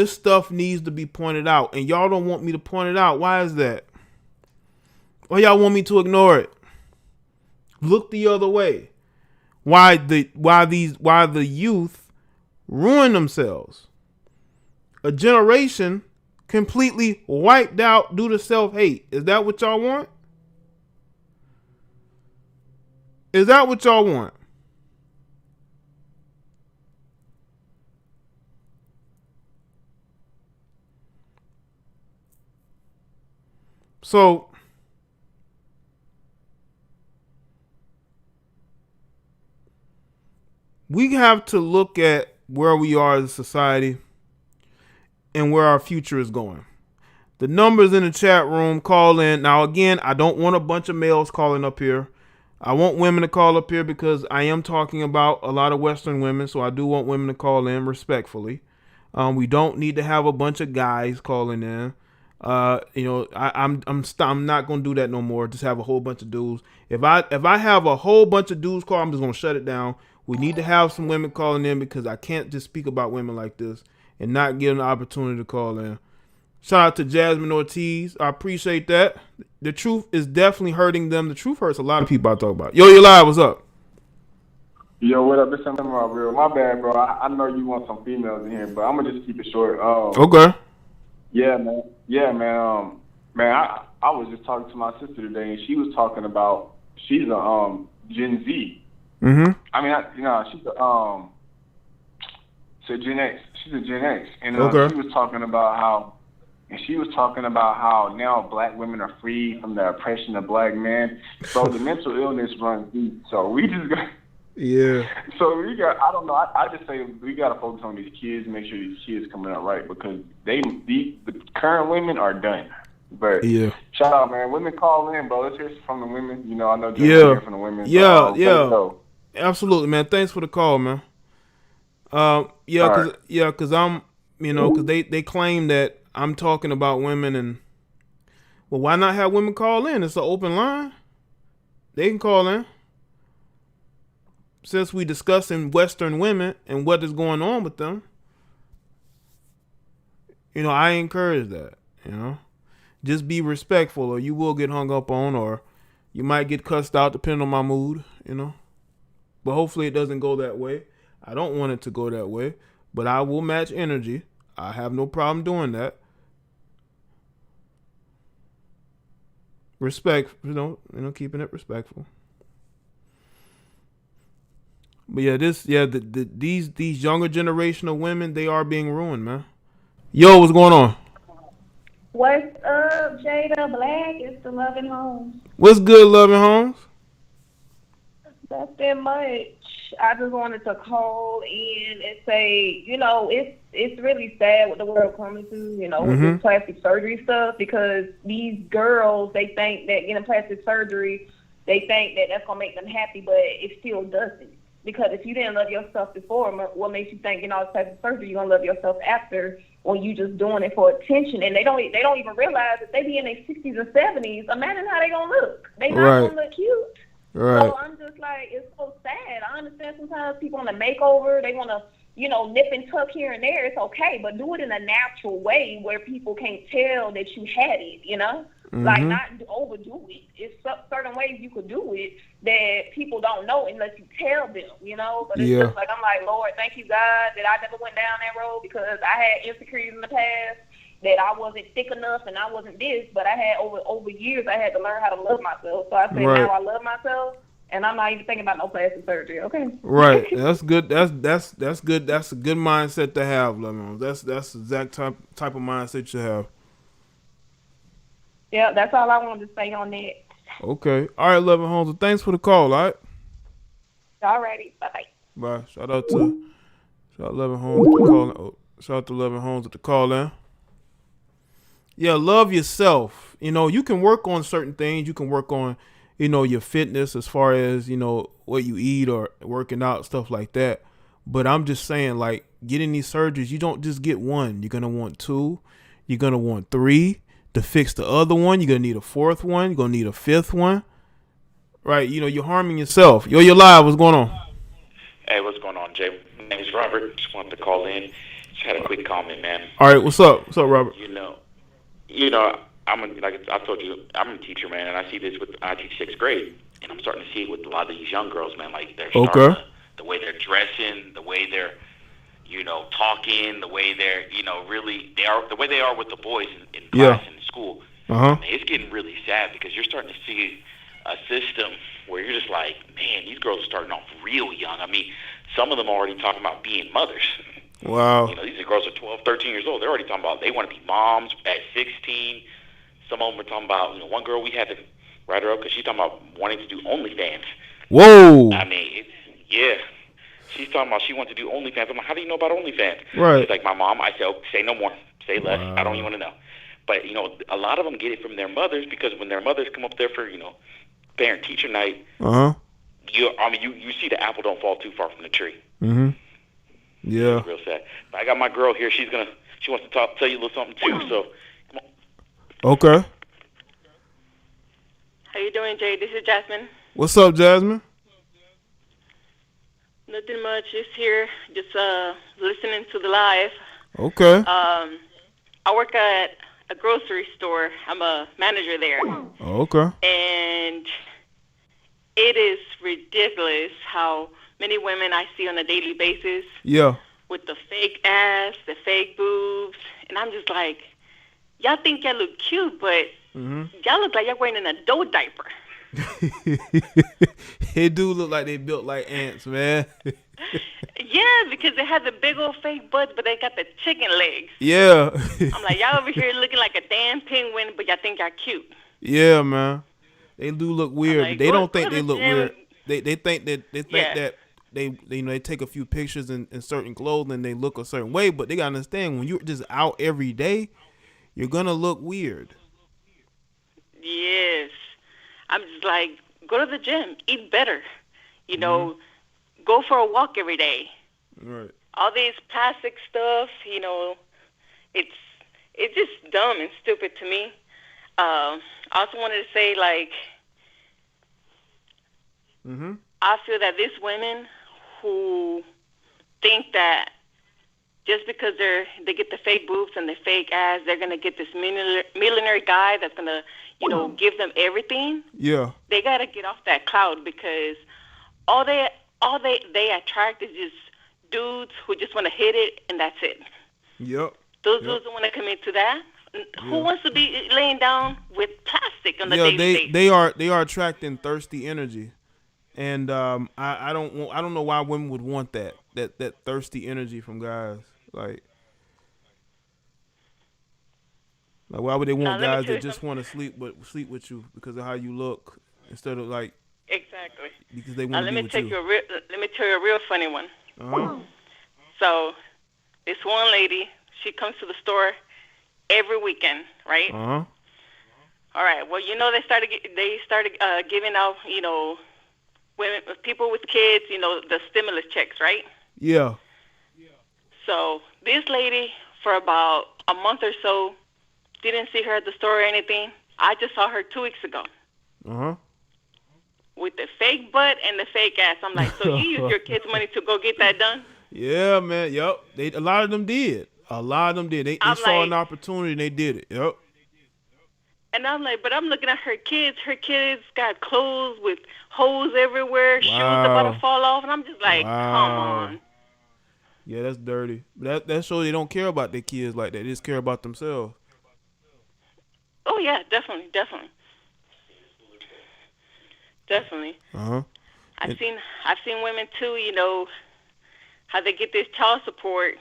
stuff needs to be pointed out. And y'all don't want me to point it out. Why is that? Or y'all want me to ignore it? Look the other way. Why the youth ruin themselves? A generation completely wiped out due to self-hate. Is that what y'all want? Is that what y'all want? So we have to look at where we are as a society and where our future is going. The numbers in the chat room, call in. Now, again, I don't want a bunch of males calling up here. I want women to call up here because I am talking about a lot of Western women, so I do want women to call in respectfully. We don't need to have a bunch of guys calling in. I'm not gonna do that no more. Just have a whole bunch of dudes. If I have a whole bunch of dudes call, I'm just gonna shut it down. We need to have some women calling in, because I can't just speak about women like this and not give them the opportunity to call in. Shout out to Jasmine Ortiz. I appreciate that. The truth is definitely hurting them. The truth hurts a lot of people I talk about. Yo, you're live. What's up? Yo, what up? This is real. My bad, bro. I know you want some females in here, but I'm gonna just keep it short. Okay. Yeah, man. I was just talking to my sister today, and she was talking about she's a Gen Z. Mm-hmm. I mean, she's a Gen X. She's a Gen X, and okay. She was talking about how now black women are free from the oppression of black men. So the mental illness runs deep. So we just got Yeah. So I don't know. I just say we got to focus on these kids, make sure these kids coming up right because the current women are done. But Yeah. shout out, man. Women call in, bro. Let's hear from the women. You know, I know Jay Yeah. hear from the women. Yeah. So, Yeah. let's go. Absolutely, man. Thanks for the call, man. Yeah, All cause right. yeah, cause I'm, cause they claim that I'm talking about women, and well, why not have women call in? It's an open line. They can call in. Since we discussing Western women and what is going on with them, I encourage that. Just be respectful, or you will get hung up on, or you might get cussed out, depending on my mood. But hopefully it doesn't go that way. I don't want it to go that way, but I will match energy. I have no problem doing that. Respect, keeping it respectful. But yeah, these younger generation of women, they are being ruined, man. Yo, what's going on? What's up, Jada Black? It's the Loving Homes. What's good, Loving Homes? Nothing much. I just wanted to call in and say, it's really sad what the world coming to, with this plastic surgery stuff, because these girls, they think that getting plastic surgery, they think that that's going to make them happy, but it still doesn't. Because if you didn't love yourself before, what makes you think, it's plastic surgery, you're going to love yourself after, when you just doing it for attention? And they don't even realize that they be in their 60s and 70s. Imagine how they going to look. They not going to look cute. Right. So I'm just like, it's so sad. I understand sometimes people want a makeover. They want to, nip and tuck here and there. It's okay, but do it in a natural way where people can't tell that you had it, Like, not overdo it. It's certain ways you could do it that people don't know unless you tell them, But it's just like, I'm like, Lord, thank you, God, that I never went down that road, because I had insecurities in the past that I wasn't thick enough and I wasn't this, but I had over years I had to learn how to love myself. So I said, now I love myself, and I'm not even thinking about no plastic surgery. Okay. Right. That's good. That's good. That's a good mindset to have, Lemon. That's the exact type of mindset you have. Yeah, that's all I wanted to say on that. Okay. All right, Loving Homes. Well, thanks for the call. All right. Alrighty. Bye-bye. Bye. Shout out Loving Homes for calling. Shout out to Loving Homes at the call in. Yeah, love yourself. You can work on certain things. You can work on, your fitness as far as, what you eat or working out, stuff like that. But I'm just saying, like, getting these surgeries, you don't just get one. You're going to want two. You're going to want three to fix the other one. You're going to need a fourth one. You're going to need a fifth one. Right? You're harming yourself. Yo, you're live. What's going on? Hey, what's going on, Jay? My name is Robert. Just wanted to call in. Just had a quick comment, man. All right. What's up? What's up, Robert? Like I told you, I'm a teacher, man, and I see this I teach sixth grade, and I'm starting to see it with a lot of these young girls, man. Like they're starting the way they're dressing, the way they're, talking, the way they're, the way they are with the boys in class and in school. I mean, it's getting really sad because you're starting to see a system where you're just like, man, these girls are starting off real young. I mean, some of them are already talking about being mothers. Wow. These girls are 12, 13 years old. They're already talking about they want to be moms at 16. Some of them are talking about, one girl, we had to write her up because she's talking about wanting to do OnlyFans. Whoa. I mean, she's talking about she wants to do OnlyFans. I'm like, how do you know about OnlyFans? Right. She's like, my mom. I said, oh, say no more. Say less. Wow. I don't even want to know. But, a lot of them get it from their mothers because when their mothers come up there for, parent-teacher night, you see the apple don't fall too far from the tree. Mm-hmm. Yeah. It's real sad. But I got my girl here. She wants to tell you a little something too. So, come on. Okay. How you doing, Jay? This is Jasmine. What's up, Jasmine? Nothing much. Just here, just listening to the live. Okay. I work at a grocery store. I'm a manager there. Okay. And it is ridiculous how many women I see on a daily basis. Yeah. With the fake ass, the fake boobs, and I'm just like, y'all think y'all look cute, but y'all look like y'all wearing an adult diaper. They do look like they built like ants, man. Yeah, because they have the big old fake butts, but they got the chicken legs. Yeah. I'm like, y'all over here looking like a damn penguin, but y'all think y'all cute. Yeah, man. They do look weird. Like, they don't think they look weird. They think that they take a few pictures in certain clothes and they look a certain way, but they gotta understand when you're just out every day, you're gonna look weird. Yes. I'm just like, go to the gym, eat better. You know, go for a walk every day. Right. All these plastic stuff, you know, it's just dumb and stupid to me. I also wanted to say, like, I feel that these women who think that just because they get the fake boobs and the fake ass, they're gonna get this millionaire guy that's gonna, you know, give them everything. Yeah. They gotta get off that cloud, because all they attract is just dudes who just want to hit it and that's it. Yep. Those dudes don't want to commit to that. Who wants to be laying down with plastic on the daily basis? They are attracting thirsty energy, and I don't know why women would want that thirsty energy from guys. Like why would they want guys that just want to sleep with you because of how you look instead of like exactly because they want to be with you? Let me tell you a real funny one. So this one lady, she comes to the store every weekend, right? All right. Well, you know, they started giving out, you know, people with kids, you know, the stimulus checks, right? Yeah. So this lady, for about a month or so, didn't see her at the store or anything. I just saw her 2 weeks ago. With the fake butt and the fake ass. I'm like, so you use your kids' money to go get that done? Yeah, man. Yep. A lot of them did. They saw an opportunity and they did it. Yep. And I'm like, but I'm looking at her kids. Her kids got clothes with holes everywhere, shoes about to fall off, and I'm just like, come on. Yeah, that's dirty. But that shows they don't care about their kids like that. They just care about themselves. Oh yeah, definitely. I've seen women too, you know, how they get this child support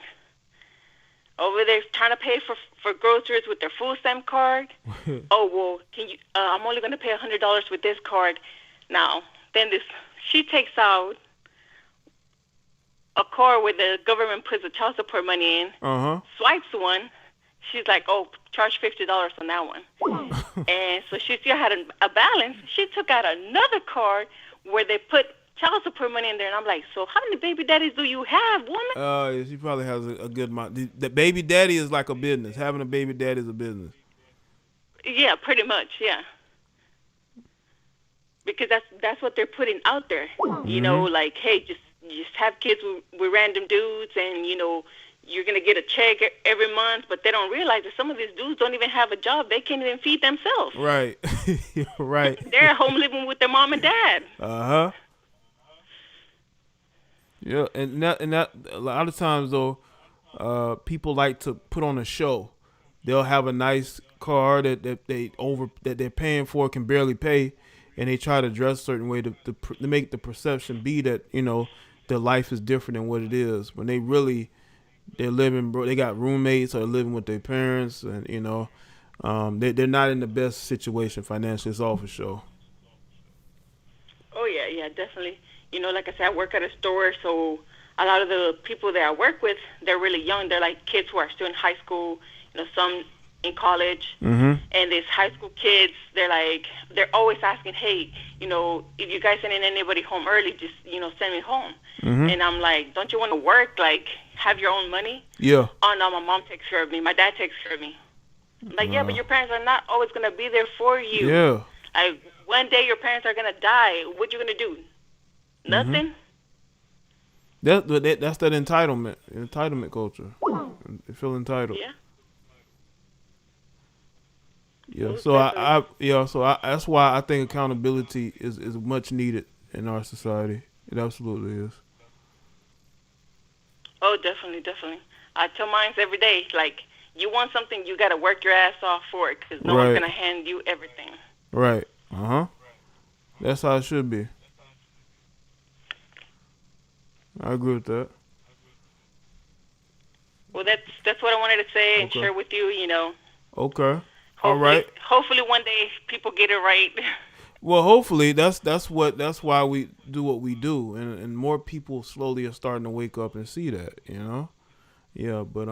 over there trying to pay for groceries with their food stamp card. Oh, well, can you? I'm only going to pay $100 with this card. Now, then she takes out a card where the government puts the child support money in, swipes one. She's like, oh, charge $50 on that one. And so she still had a balance. She took out another card where they put child support money in there, and I'm like, so how many baby daddies do you have, woman? She probably has a good amount. The baby daddy is like a business. Having a baby daddy is a business. Yeah, pretty much, yeah. Because that's what they're putting out there. You know, like, hey, just have kids with random dudes, and you know, you're gonna get a check every month. But they don't realize that some of these dudes don't even have a job. They can't even feed themselves. Right. Right. They're at home living with their mom and dad. Yeah, and that a lot of times though, people like to put on a show. They'll have a nice car that they're paying for, can barely pay, and they try to dress a certain way to make the perception be that, you know, their life is different than what it is. When they're living, bro. They got roommates or they're living with their parents, and you know, they're not in the best situation financially. It's all for show. Oh yeah, definitely. You know, like I said, I work at a store, so a lot of the people that I work with, they're really young. They're like kids who are still in high school, you know, some in college. And these high school kids, they're always asking, hey, you know, if you guys sending anybody home early, just, you know, send me home. And I'm like, don't you want to work, like, have your own money? Yeah. Oh, no, my mom takes care of me. My dad takes care of me. I'm like, yeah, but your parents are not always going to be there for you. Yeah. Like, one day your parents are going to die. What you going to do? Nothing. That's that entitlement culture. They feel entitled. Yeah. So that's why I think accountability is much needed in our society. It absolutely is. Oh, definitely. I tell mine every day, like, you want something, you got to work your ass off for it, because no one's going to hand you everything. Right. That's how it should be. I agree with that. Well, that's what I wanted to say and share with you, you know. Okay. All right. Hopefully one day people get it right. Well, hopefully that's why we do what we do, and more people slowly are starting to wake up and see that, you know. Yeah, but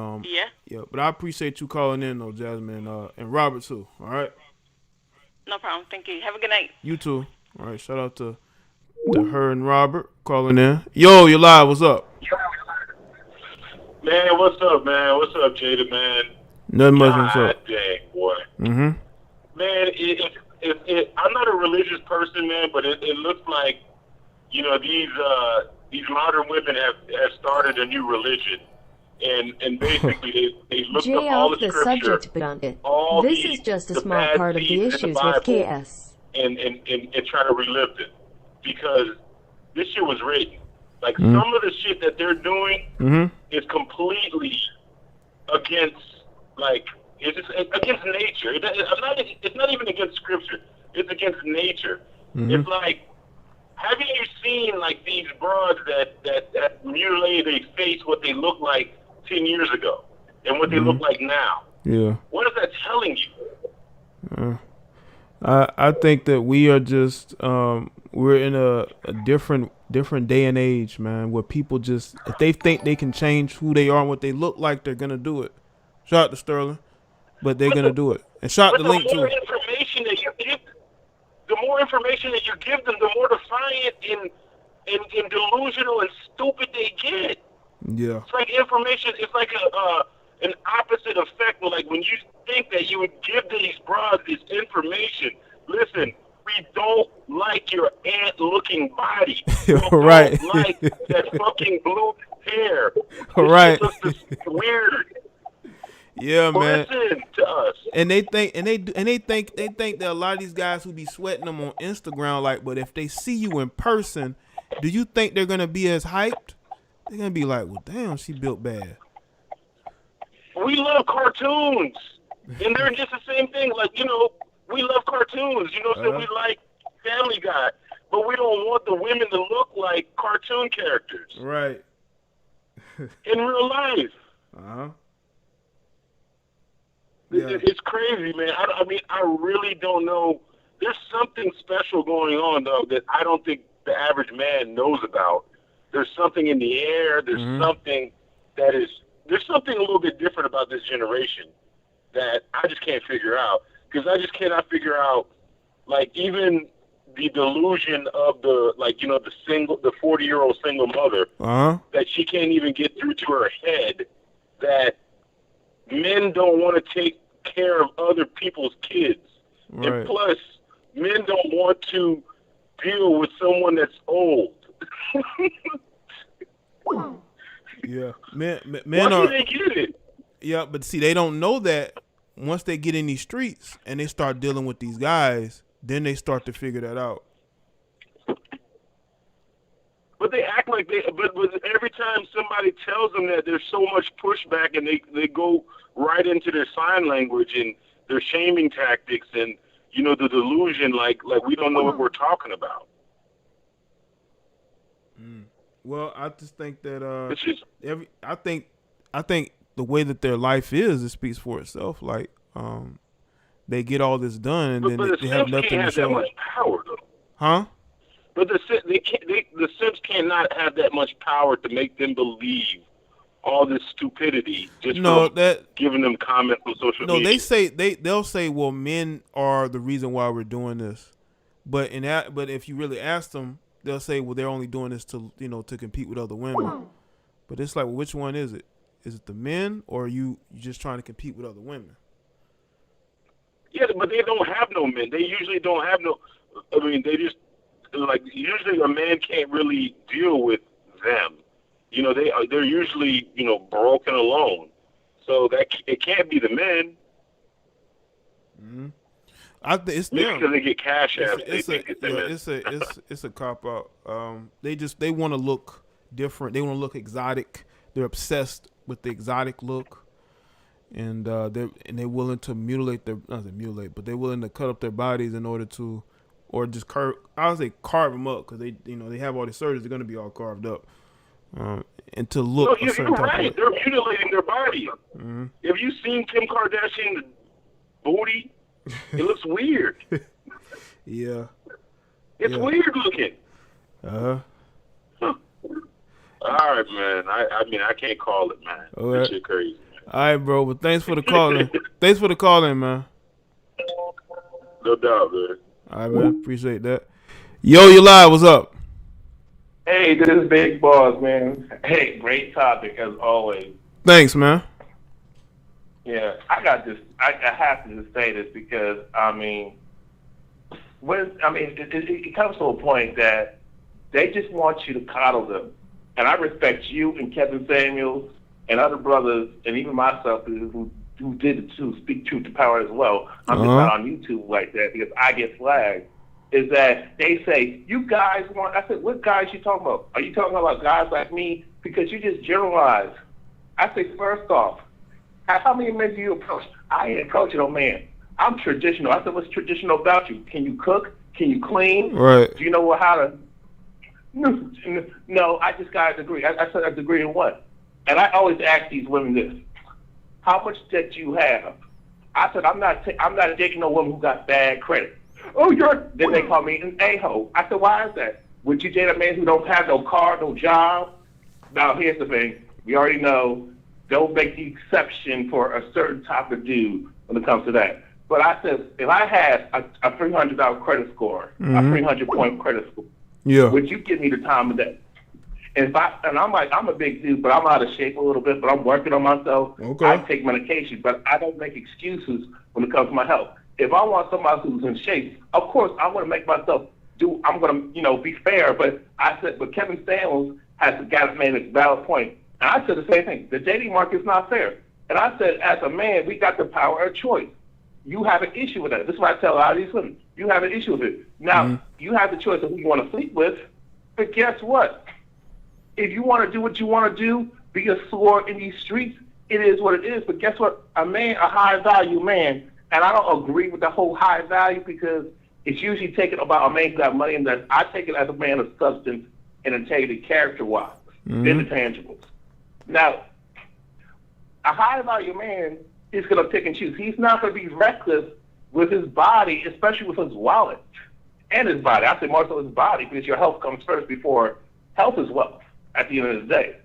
but I appreciate you calling in though, Jasmine, and Robert too. All right. No problem. Thank you. Have a good night. You too. All right. Shout out to her and Robert calling in. Yo, you're live. What's up? Man, what's up, man? What's up, Jada, man? Nothing much. What's up? Dang, boy. Mm-hmm. Man, I'm not a religious person, man, but it looks like, you know, these modern women have started a new religion. And basically, they look Jaye up all off the the scripture. subject, but All this the, is just a the small bad part of the deeds in issues Bible with KS. And try to relive it. Because this shit was written. Like, some of the shit that they're doing is completely against, like, it's just against nature. It's not even against scripture. It's against nature. It's like, haven't you seen, like, these broads that mutilate their face, what they look like 10 years ago, and what they look like now? Yeah. What is that telling you? I think that we are just we're in a different day and age, man, where people just, if they think they can change who they are and what they look like, they're gonna do it. Shout out to Sterling, but they're gonna do it. And shout out to Link too. The more information that you give them, the more defiant and delusional and stupid they get. Yeah. It's like information. It's like an opposite effect. Like when you think that you would give these broads this information. Listen, we don't like your ant-looking body. We Right. don't like that fucking blue hair. Right. It looks weird. Yeah, man. Listen to us. And they think that a lot of these guys who be sweating them on Instagram, like, but if they see you in person, do you think they're gonna be as hyped? They're gonna be like, well, damn, she built bad. We love cartoons, and they're just the same thing. Like, you know, we love cartoons. You know, so we like Family Guy, but we don't want the women to look like cartoon characters. Right. In real life. Yeah. It's crazy, man. I mean, I really don't know. There's something special going on, though, that I don't think the average man knows about. There's something in the air. There's something that is. There's something a little bit different about this generation that I just can't figure out. Because I just cannot figure out, like, even the delusion of the, like, you know, the 40-year-old single mother, that she can't even get through to her head that men don't want to take care of other people's kids. Right. And plus, men don't want to deal with someone that's old. Yeah. Men Why are. do they get it? Yeah, but see, they don't know that once they get in these streets and they start dealing with these guys, then they start to figure that out. But they act like but every time somebody tells them that, there's so much pushback, and they go right into their sign language and their shaming tactics and, you know, the delusion, like we don't know what we're talking about. Well, I just think that It's just, I think the way that their life is, it speaks for itself. Like, they get all this done and then but they the have Sims nothing can't to have that show. much power, though. Huh? But the Sims cannot have that much power to make them believe all this stupidity just for giving them comments on social media. No, they'll say, well, men are the reason why we're doing this, but if you really ask them, they'll say, well, they're only doing this to compete with other women. But it's like, well, which one is it? Is it the men, or are you just trying to compete with other women? Yeah, but they don't have no men. They usually don't have no. I mean, they just usually a man can't really deal with them. You know, they're usually broken alone. So it can't be the men. Mm-hmm. I think it's maybe them. because they get cash apps. It's a cop out. They want to look different. They want to look exotic. They're obsessed with the exotic look, and they're willing to they're willing to cut up their bodies in order to, or just carve them up, because they have all the surgeries. They're gonna be all carved up, and to look. No, you're right. They're mutilating their body. Mm-hmm. Have you seen Kim Kardashian's booty? It looks weird. Yeah. It's weird looking. Uh-huh. All right, man. I mean, I can't call it, man. All This right. shit crazy. All right, bro. But thanks for the calling. Thanks for the calling, man. No doubt, man. All right, man. Appreciate that. Yo, you live. What's up? Hey, this is Big Boss, man. Hey, great topic as always. Thanks, man. Yeah, I have to just say this because it comes to a point that they just want you to coddle them, and I respect you and Kevin Samuels and other brothers and even myself who did it too, speak truth to power as well. I'm just not on YouTube like that because I get flagged. Is that they say, you guys want, I said, what guys you talking about? Are you talking about guys like me? Because you just generalize. I say, first off, how many men do you approach? I ain't approaching no man. I'm traditional. I said, what's traditional about you? Can you cook? Can you clean? Right. Do you know how to? No, I just got a degree. I said, a degree in what? And I always ask these women this: how much debt do you have? I said, I'm not dating no woman who got bad credit. Oh, then they call me an a-hole. I said, why is that? Would you date a man who don't have no car, no job? Now, here's the thing. We already know, don't make the exception for a certain type of dude when it comes to that. But I said, if I had a $300 credit score, a 300-point credit score, would you give me the time of day? And I'm a big dude, but I'm out of shape a little bit, but I'm working on myself. Okay. I take medication, but I don't make excuses when it comes to my health. If I want somebody who's in shape, of course, I'm going to make myself I'm going to, be fair. But I said, but Kevin Samuels has made a valid point. And I said the same thing. The dating market's not fair. And I said, as a man, we got the power of choice. You have an issue with that. This is what I tell a lot of these women. You have an issue with it. Now, you have the choice of who you want to sleep with. But guess what? If you want to do what you want to do, be a sword in these streets, it is what it is. But guess what? A high-value man, and I don't agree with the whole high value because it's usually taken about a man who got money, and that I take it as a man of substance and integrity, character-wise, intangibles. Now, a high-value man is going to pick and choose. He's not going to be reckless with his body, especially with his wallet and his body. I say more so his body because your health comes first before health is wealth at the end of the day.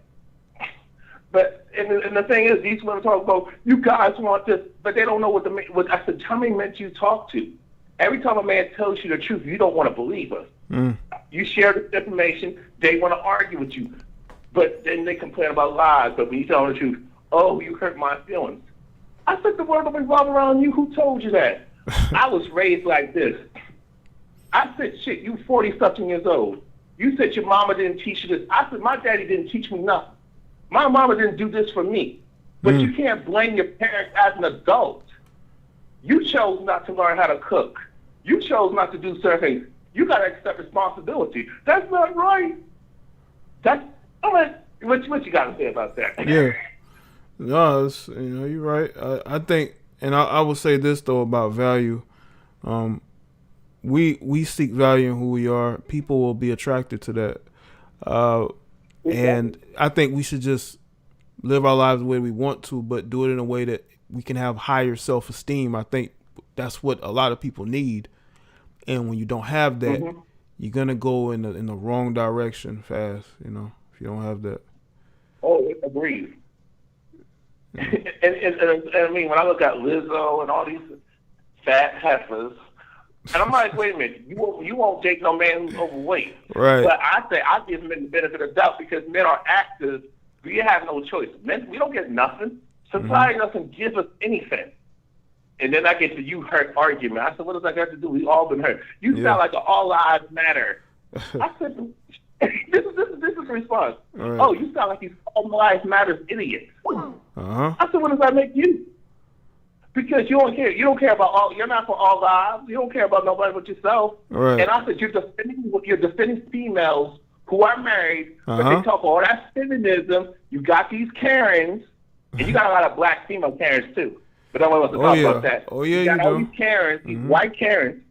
But and the thing is, these women talk about, you guys want this, but they don't know what I said, how many men you talk to? Every time a man tells you the truth, you don't want to believe us. You share this information, they want to argue with you. But then they complain about lies, but when you tell them the truth, oh, you hurt my feelings. I said, the world will revolve around you. Who told you that? I was raised like this. I said, shit, you 40-something years old. You said your mama didn't teach you this. I said, my daddy didn't teach me nothing. My mama didn't do this for me. But you can't blame your parents as an adult. You chose not to learn how to cook. You chose not to do certain things. You got to accept responsibility. That's not right. What you got to say about that? Yeah. No, you're right. I think, and I will say this though about value. We seek value in who we are. People will be attracted to that. And I think we should just live our lives the way we want to, but do it in a way that we can have higher self-esteem. I think that's what a lot of people need. And when you don't have that, you're gonna go in the wrong direction fast. If you don't have that. Oh, agreed. And I mean, when I look at Lizzo and all these fat heifers, and I'm like, wait a minute, you won't date no man who's overweight. Right. But I say I give men the benefit of the doubt because men are actors. We have no choice. Men, we don't get nothing. Society doesn't give us anything. And then I get the you hurt argument. I said, what does that got to do? We all been hurt. You sound like an all lives matter. I said, this is the response. Right. Oh, you sound like these all lives matters idiots. I said, what does that make you? Because you don't care. You don't care about all. You're not for all lives. You don't care about nobody but yourself. Right. And I said, you're defending females who are married, but they talk all that feminism. You got these Karens, and you got a lot of black female Karens too. But I want to talk about that. Oh yeah, you got all these Karens, these white Karens,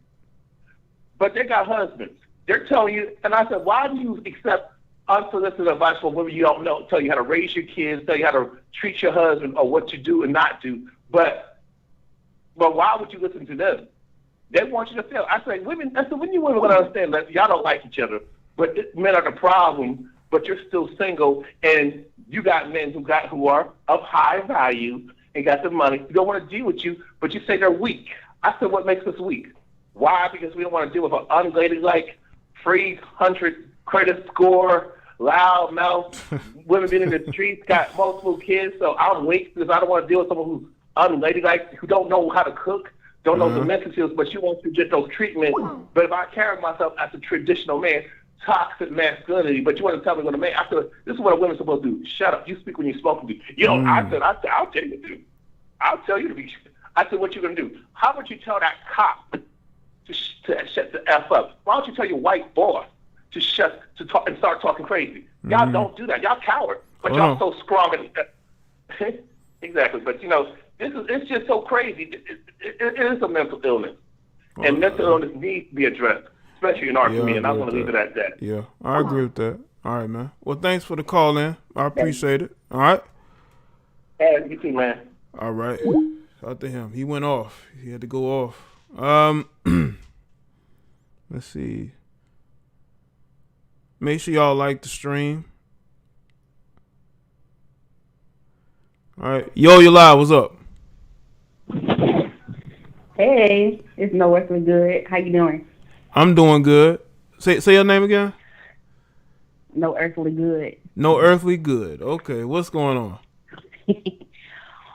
but they got husbands. They're telling you, and I said, why do you accept unsolicited advice from women you don't know? Tell you how to raise your kids, tell you how to treat your husband, or what to do and not do. But why would you listen to them? They want you to fail. I said, women. I said, when you women gonna understand that y'all don't like each other, but men are the problem. But you're still single, and you got men who are of high value and got the money. Who don't want to deal with you, but you say they're weak. I said, what makes us weak? Why? Because we don't want to deal with an unladylike, 300 credit score, loud mouth, women being in the streets, got multiple kids. So I'm weak because I don't want to deal with someone who's unladylike, who don't know how to cook, don't know the mental skills, but she wants to get those treatments. But if I carry myself as a traditional man, toxic masculinity, but you want to tell me what a man, I said, this is what a woman's supposed to do. Shut up. You speak when you're supposed to do. You know, I said, I'll tell you what to do. I'll tell you to be. I said, what you going to do? How about you tell that cop to shut the F up? Why don't you tell your white boss to talk and start talking crazy? Y'all don't do that. Y'all coward, but y'all so strong. Exactly. But, you know, it's just so crazy. It is a mental illness. And mental illness needs to be addressed, especially in our community, and I want to leave it at that. Yeah, I agree with that. All right, man. Well, thanks for the call, in. I appreciate it. All right? Hey, you too, man. All right. Shout out to him. He went off. He had to go off. Let's see. Make sure y'all like the stream. All right. Yo, you live. What's up? Hey, it's No Earthly Good. How you doing? I'm doing good. Say your name again. No Earthly Good. No Earthly Good. Okay, what's going on?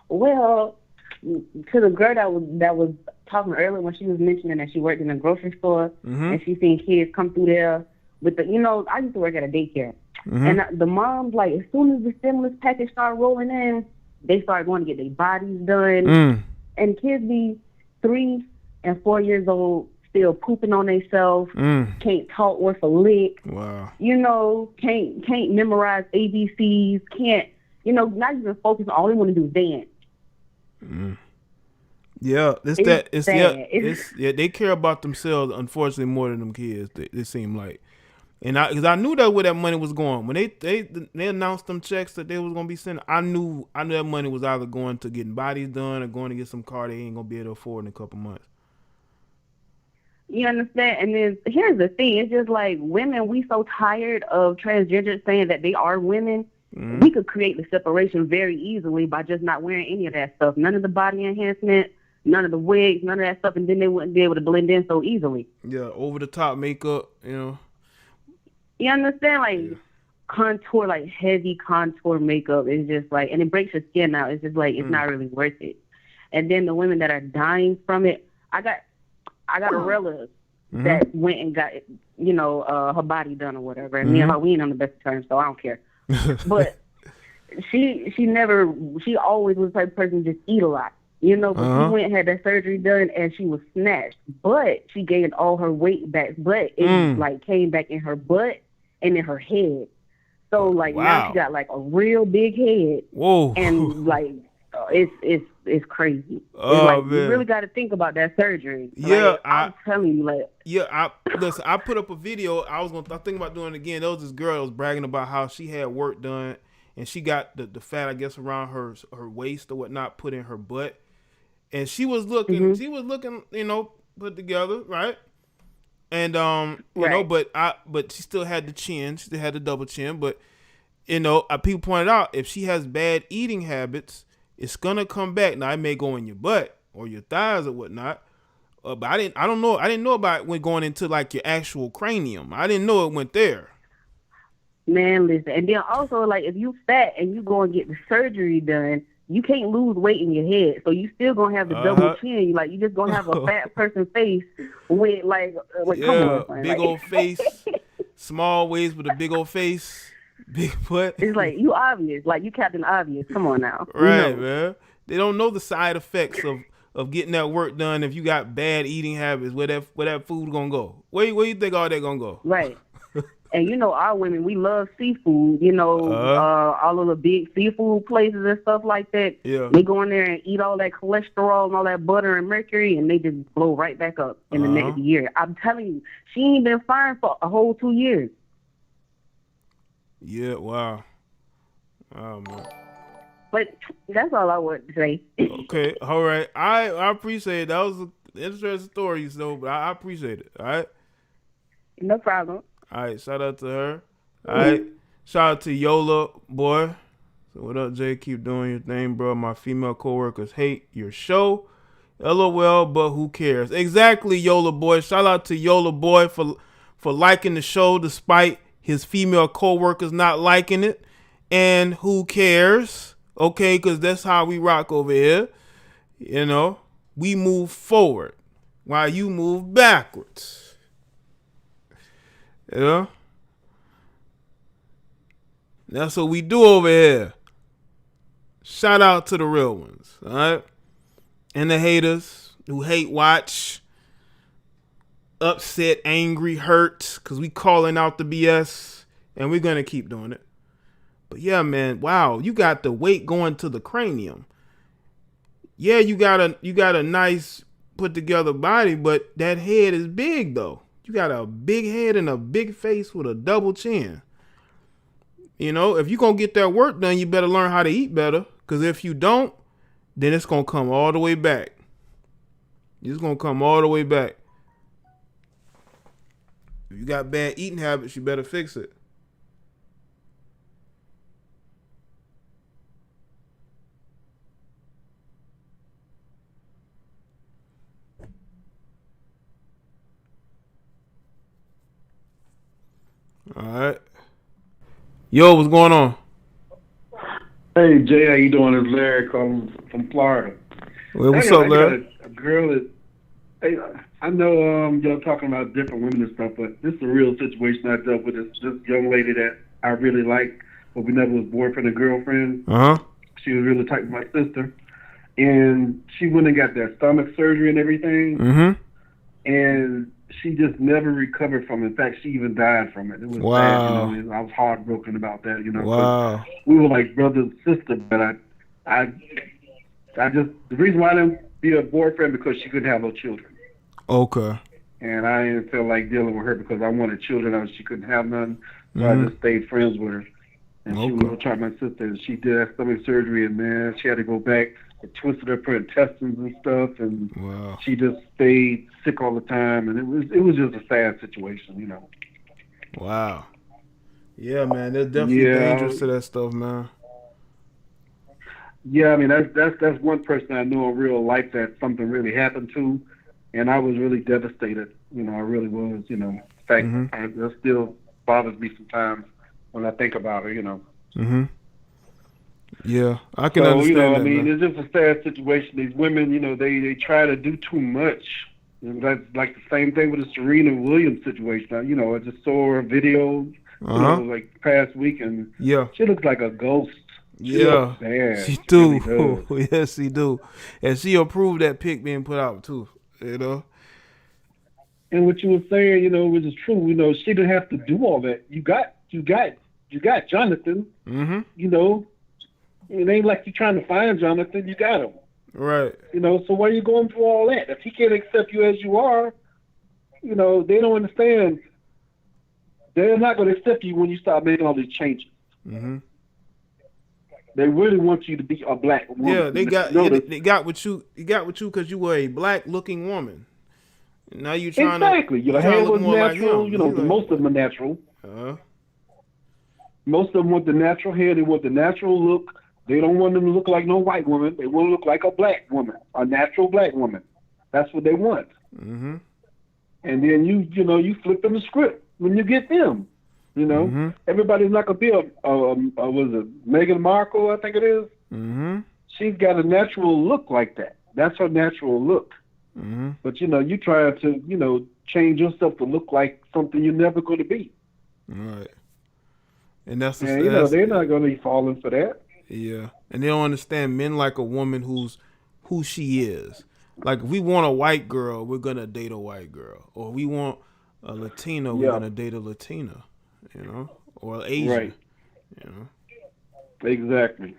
Well, to the girl that was talking earlier when she was mentioning that she worked in a grocery store and she seen kids come through there with the, I used to work at a daycare, and the moms, like, as soon as the stimulus package started rolling in, they started going to get their bodies done, and kids be 3 and 4 years old still pooping on themselves, can't talk worth a lick. Wow. Can't memorize ABCs, can't, not even focus on all they want to do is dance. Yeah, they care about themselves, unfortunately, more than them kids. They seem like, and because I knew that where that money was going when they announced them checks that they was gonna be sending. I knew that money was either going to getting bodies done or going to get some car they ain't gonna be able to afford in a couple months. You understand? And then here's the thing: it's just like women. We so tired of transgender saying that they are women. We could create the separation very easily by just not wearing any of that stuff. None of the body enhancement, none of the wigs, none of that stuff, and then they wouldn't be able to blend in so easily. Yeah, over the top makeup, You understand? Like contour, like heavy contour makeup is just like, and it breaks your skin out. It's just like it's not really worth it. And then the women that are dying from it, I got a relative that went and got her body done or whatever. And me and her, we ain't on the best of terms, so I don't care. But she always was the type of person to just eat a lot, but she went and had that surgery done and she was snatched, but she gained all her weight back, but it like came back in her butt and in her head. So like now she got like a real big head. Whoa. And like it's crazy. It's like, you really got to think about that surgery. Yeah, like, I'm telling you, like. Yeah, listen. I put up a video. I thinking about doing it again. There was this girl that was bragging about how she had work done, and she got the fat, I guess, around her waist or whatnot put in her butt, and she was looking, put together, right? And but she still had the chin. She still had the double chin, but people pointed out if she has bad eating habits, it's gonna come back. Now it may go in your butt or your thighs or whatnot, but I didn't know about it when going into like your actual cranium. I didn't know it went there. Man, listen, and then also like if you fat and you go and get the surgery done, you can't lose weight in your head, so you still gonna have the double chin. Like you just gonna have a fat person face with come on, big old face, small waist with a big old face. Big butt. It's like you obvious, like you Captain Obvious. Come on now, right, man. They don't know the side effects of getting that work done. If you got bad eating habits, where that food gonna go? Where you think all that gonna go? Right. And our women, we love seafood. All of the big seafood places and stuff like that. Yeah. They go in there and eat all that cholesterol and all that butter and mercury, and they just blow right back up in the next year. I'm telling you, she ain't been fine for a whole 2 years. Yeah, wow. Oh, man. But that's all I want to say. Okay, all right. I appreciate it. Interesting stories, though, but I appreciate it. All right. No problem. All right. Shout out to her. All right. Shout out to Yola, boy. So what up, Jay? Keep doing your thing, bro. My female coworkers hate your show. LOL, but who cares? Exactly, Yola boy. Shout out to Yola boy for liking the show despite his female coworkers not liking it. And who cares? Okay, because that's how we rock over here. You know, we move forward while you move backwards. You know? That's what we do over here. Shout out to the real ones, all right? And the haters who hate watch, upset, angry, hurt, because we calling out the BS, and we're going to keep doing it. But yeah, man, wow, you got the weight going to the cranium. Yeah, you got a nice put together body, but that head is big though. You got a big head and a big face with a double chin. You know, if you're going to get that work done, you better learn how to eat better. Because if you don't, then it's going to come all the way back. It's going to come all the way back. If you got bad eating habits, you better fix it. All right. Yo, what's going on? Hey, Jay, how you doing? It's Larry calling from Florida. Well, what's up, Larry? I got a girl that, hey, I know y'all talking about different women and stuff, but this is a real situation I dealt with. This young lady that I really like, but we never was boyfriend and girlfriend. Uh-huh. She was really tight with my sister. And she went and got that stomach surgery and everything. Mm-hmm. And she just never recovered from it. In fact, she even died from it. It was Wow. sad, you know. I was heartbroken about that, you know. Wow. We were like brother and sister, but I just, the reason why I didn't be a boyfriend because she couldn't have no children. Okay. And I didn't feel like dealing with her because I wanted children and she couldn't have none. So Mhm. I just stayed friends with her. And she was trying my sister, and she did that stomach surgery, and man, she had to go back. It twisted up her intestines and stuff, and wow. She just stayed sick all the time, and it was just a sad situation, you know. Wow. Yeah, man, they're definitely dangerous to that stuff, man. Yeah, I mean that's one person I know in real life that something really happened to, and I was really devastated. You know, I really was. You know, in fact, that still bothers me sometimes when I think about it. You know. Mhm. Yeah, I can understand you know, that. I mean, man. it's just a sad situation. These women, you know, they try to do too much. And that's like the same thing with the Serena Williams situation. You know, I just saw her video, you know, like past week, and she looks like a ghost. She looks bad. She do. Really Yes, she do. And she approved that pic being put out too. You know. And what you were saying, you know, which is true. You know, she didn't have to do all that. You got Jonathan. Mm-hmm. You know, it ain't like you're trying to find Jonathan. You got him. Right. You know, so why are you going through all that? If he can't accept you as you are, you know, they don't understand. They're not going to accept you when you start making all these changes. Mm-hmm. They really want you to be a black woman. Yeah, they got with you. You got with you because you were a black-looking woman. Now you're trying exactly. to your hair was more natural. like you know, like, most of them are natural. Most of them want the natural hair. They want the natural look. They don't want them to look like no white woman. They want to look like a black woman, a natural black woman. That's what they want. Mm-hmm. And then you know, you flip them the script when you get them. You know, everybody's not gonna be a was it Meghan Markle? I think it is. Mm-hmm. She's got a natural look like that. That's her natural look. Mm-hmm. But you know, you try to, you know, change yourself to look like something you're never going to be. Right. And that's the you know, they're not going to be falling for that. Yeah, and they don't understand men like a woman who she is. Like if we want a white girl, we're gonna date a white girl, or we want a Latina, we're gonna date a Latina, you know, or Asian, right? You know, exactly.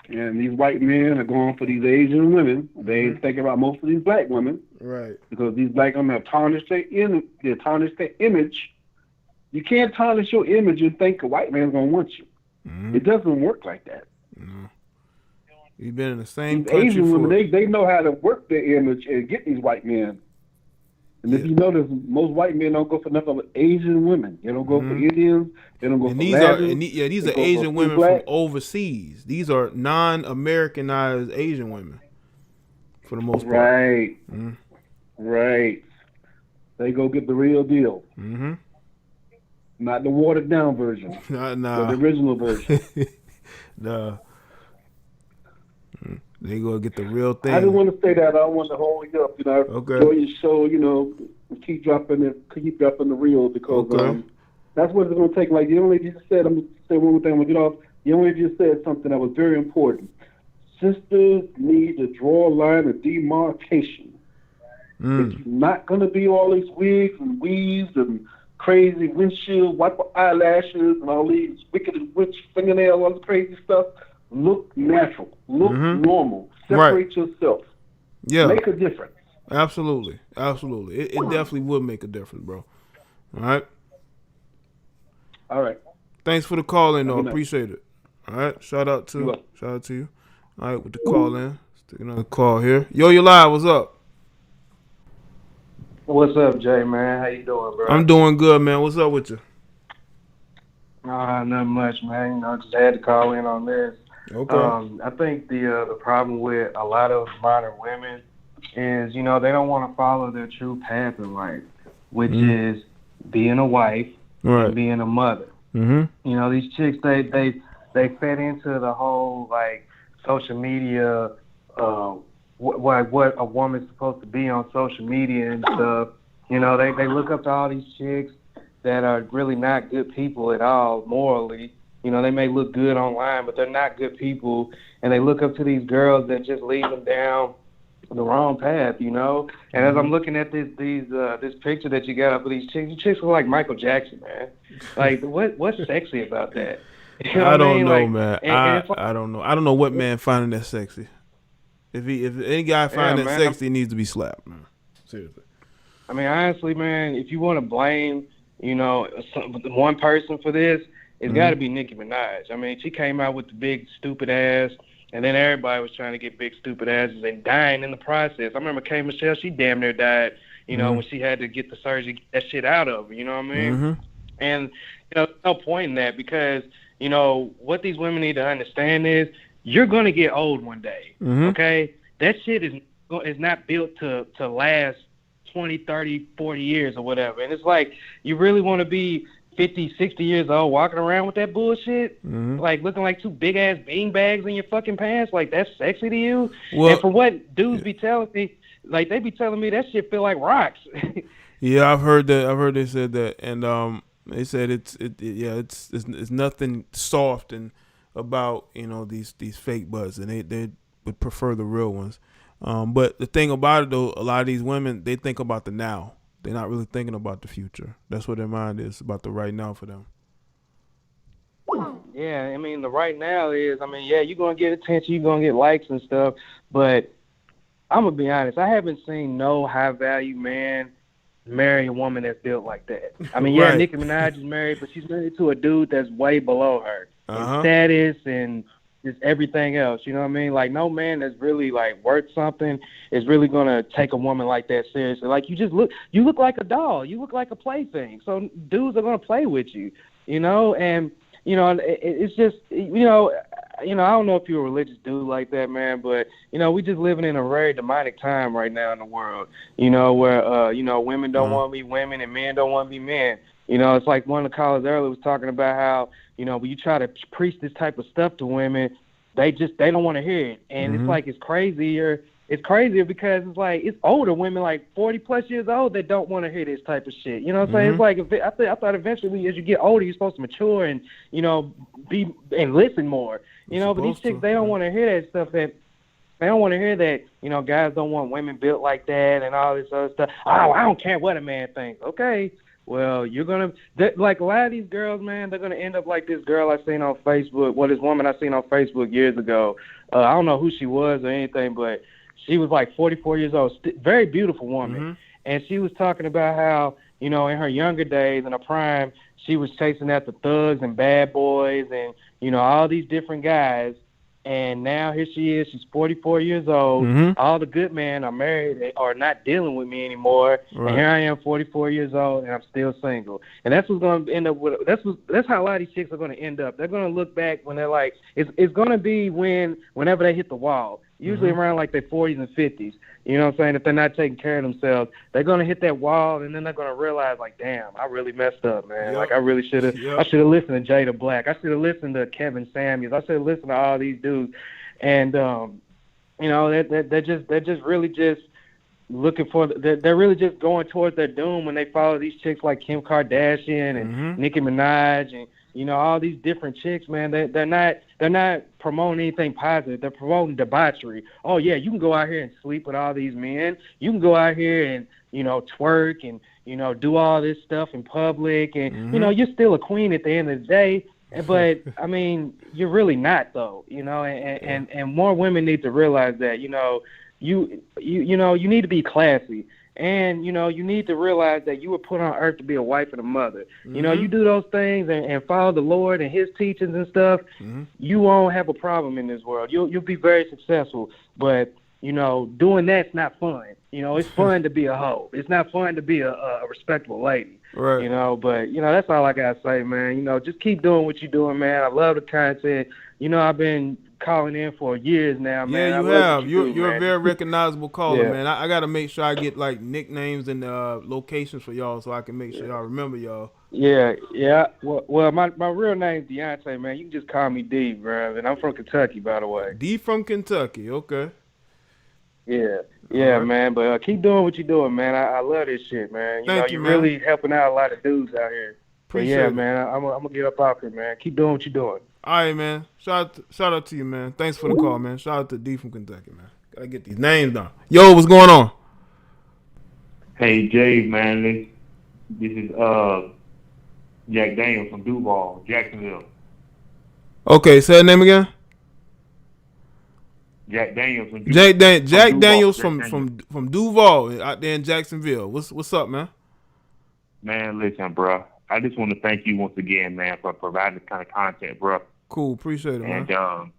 And these white men are going for these Asian women. They ain't thinking about most of these black women, right? Because these black women have tarnished their image. You can't tarnish your image and think a white man's gonna want you. It doesn't work like that. You've been in the same These country Asian women, for. they know how to work their image and get these white men. And if you notice, most white men don't go for nothing but Asian women. They don't go for Indians. They don't go And for these Latins. these They are go for Asian free women black. from overseas. These are non-Americanized Asian women, for the most part. Right. Right. They go get the real deal. Mm-hmm. Not the watered down version. Nah. But the original version. Nah. They go get the real thing. I didn't want to say that. I don't want to hold you up. Okay. Enjoy your show. Keep dropping the real because that's what it's going to take. Like the only just said, I'm going to say one more thing. I'm going to get off. The only just said something that was very important. Sisters need to draw a line of demarcation. It's not going to be all these wigs and weaves and crazy windshield wiper eyelashes and all these wicked witch fingernails, all this crazy stuff. Look natural. Look normal. Separate yourself. Yeah. Make a difference. Absolutely. It definitely would make a difference, bro. All right. All right. Thanks for the call in, though. Good night. Appreciate it. All right. Shout out to you. All right, with the call in. Let's take another call here. Yo, you live. What's up? What's up, Jay, man? How you doing, bro? I'm doing good, man. What's up with you? Not much, man. Just had to call in on this. Okay. I think the problem with a lot of modern women is, they don't want to follow their true path in life, which is being a wife and being a mother. Mm-hmm. These chicks, they fed into the whole like social media, what a woman's supposed to be on social media and stuff. They look up to all these chicks that are really not good people at all morally. They may look good online, but they're not good people. And they look up to these girls that just lead them down the wrong path, And as I'm looking at this picture that you got up of these chicks look like Michael Jackson, man. Like, what's sexy about that? I don't know, man. I don't know. I don't know what man finding that sexy. If any guy find that sexy, he needs to be slapped, man. Seriously. I mean, honestly, man, if you want to blame, one person for this, it's got to be Nicki Minaj. I mean, she came out with the big stupid ass, and then everybody was trying to get big stupid asses and dying in the process. I remember K. Michelle, she damn near died, when she had to get the surgery, get that shit out of her, you know what I mean? And, there's no point in that because, what these women need to understand is you're going to get old one day, okay? That shit is not built to last 20, 30, 40 years or whatever. And it's like, you really want to be 50, 60 years old walking around with that bullshit? Like looking like two big ass bean bags in your fucking pants? Like that's sexy to you? Well, and for what dudes be telling me, like they be telling me that shit feel like rocks. Yeah, I've heard that. I've heard they said that. And they said it's nothing soft and about, these fake butts, and they would prefer the real ones. But the thing about it though, a lot of these women, they think about the now. They're not really thinking about the future. That's what their mind is, about the right now for them. Yeah, I mean, the right now is, you're going to get attention, you're going to get likes and stuff, but I'm going to be honest, I haven't seen no high-value man marry a woman that's built like that. I mean, yeah, Nicki Minaj is married, but she's married to a dude that's way below her in status and just everything else, you know what I mean? Like, no man that's really, like, worth something is really going to take a woman like that seriously. Like, you look like a doll. You look like a plaything. So dudes are going to play with you, And, it's just, I don't know if you're a religious dude like that, man, but, we just living in a very demonic time right now in the world, where, women don't want to be women and men don't want to be men. It's like one of the callers earlier was talking about how, when you try to preach this type of stuff to women, they don't want to hear it. And it's like it's crazier because it's like it's older women, like 40 plus years old, that don't want to hear this type of shit. You know what I'm saying? It's like I thought eventually as you get older, you're supposed to mature and be and listen more. But these chicks, they don't want to hear that stuff. They don't want to hear that, guys don't want women built like that and all this other stuff. Oh, I don't care what a man thinks. Okay. Well, you're going to, like a lot of these girls, man, they're going to end up like this girl I seen on Facebook. Well, this woman I seen on Facebook years ago. I don't know who she was or anything, but she was like 44 years old. Very beautiful woman. And she was talking about how, in her younger days, in her prime, she was chasing after thugs and bad boys and, all these different guys. And now here she is. She's 44 years old. Mhm. All the good men are married or not dealing with me anymore. Right. And here I am, 44 years old, and I'm still single. And that's what's going to end up with. That's how a lot of these chicks are going to end up. They're going to look back when they're like, it's going to be whenever they hit the wall. Usually around like their 40s and 50s. You know what I'm saying? If they're not taking care of themselves, they're going to hit that wall, and then they're going to realize, like, damn, I really messed up, man. Yep. Like, I really should have. Yep. I should have listened to Jay the Black. I should have listened to Kevin Samuels. I should have listened to all these dudes. And you know, they're just really just looking for. They're really just going towards their doom when they follow these chicks like Kim Kardashian and Nicki Minaj and, you know, all these different chicks, man. They're not promoting anything positive. They're promoting debauchery. Oh yeah, you can go out here and sleep with all these men. You can go out here and, you know, twerk and, you know, do all this stuff in public, and you know, you're still a queen at the end of the day. But I mean, you're really not, though. You know, and more women need to realize that. You know, you know, you need to be classy. And, you know, you need to realize that you were put on earth to be a wife and a mother. You know, you do those things and follow the Lord and his teachings and stuff, you won't have a problem in this world. You'll be very successful. But, you know, doing that's not fun. You know, it's fun to be a hoe. It's not fun to be a respectable lady. Right. You know, but, you know, that's all I got to say, man. You know, just keep doing what you're doing, man. I love the content. You know, I've been calling in for years now, man. Yeah, you have. You're a very recognizable caller, man. I got to make sure I get like nicknames and locations for y'all so I can make sure y'all remember y'all. Yeah. Well, my real name's Deontay, man. You can just call me D, bro. And I'm from Kentucky, by the way. D from Kentucky, okay. Yeah, right. man. But keep doing what you're doing, man. I love this shit, man. Thank you, you're man. really helping out a lot of dudes out here. Appreciate but it. man, I'm gonna get up off here, man. Keep doing what you're doing. All right, man. Shout out to you, man. Thanks for the call, man. Shout out to D from Kentucky, man. Gotta get these names down. Yo, what's going on? Hey, Jay, man. This is Jack Daniels from Duval, Jacksonville. Okay, say the name again. Jack Daniels from Jack Duval, Daniels Jack from Duval out there in Jacksonville. What's up, man? Man, listen, bro. I just want to thank you once again, man, for providing this kind of content, bro. Cool, appreciate it, man. And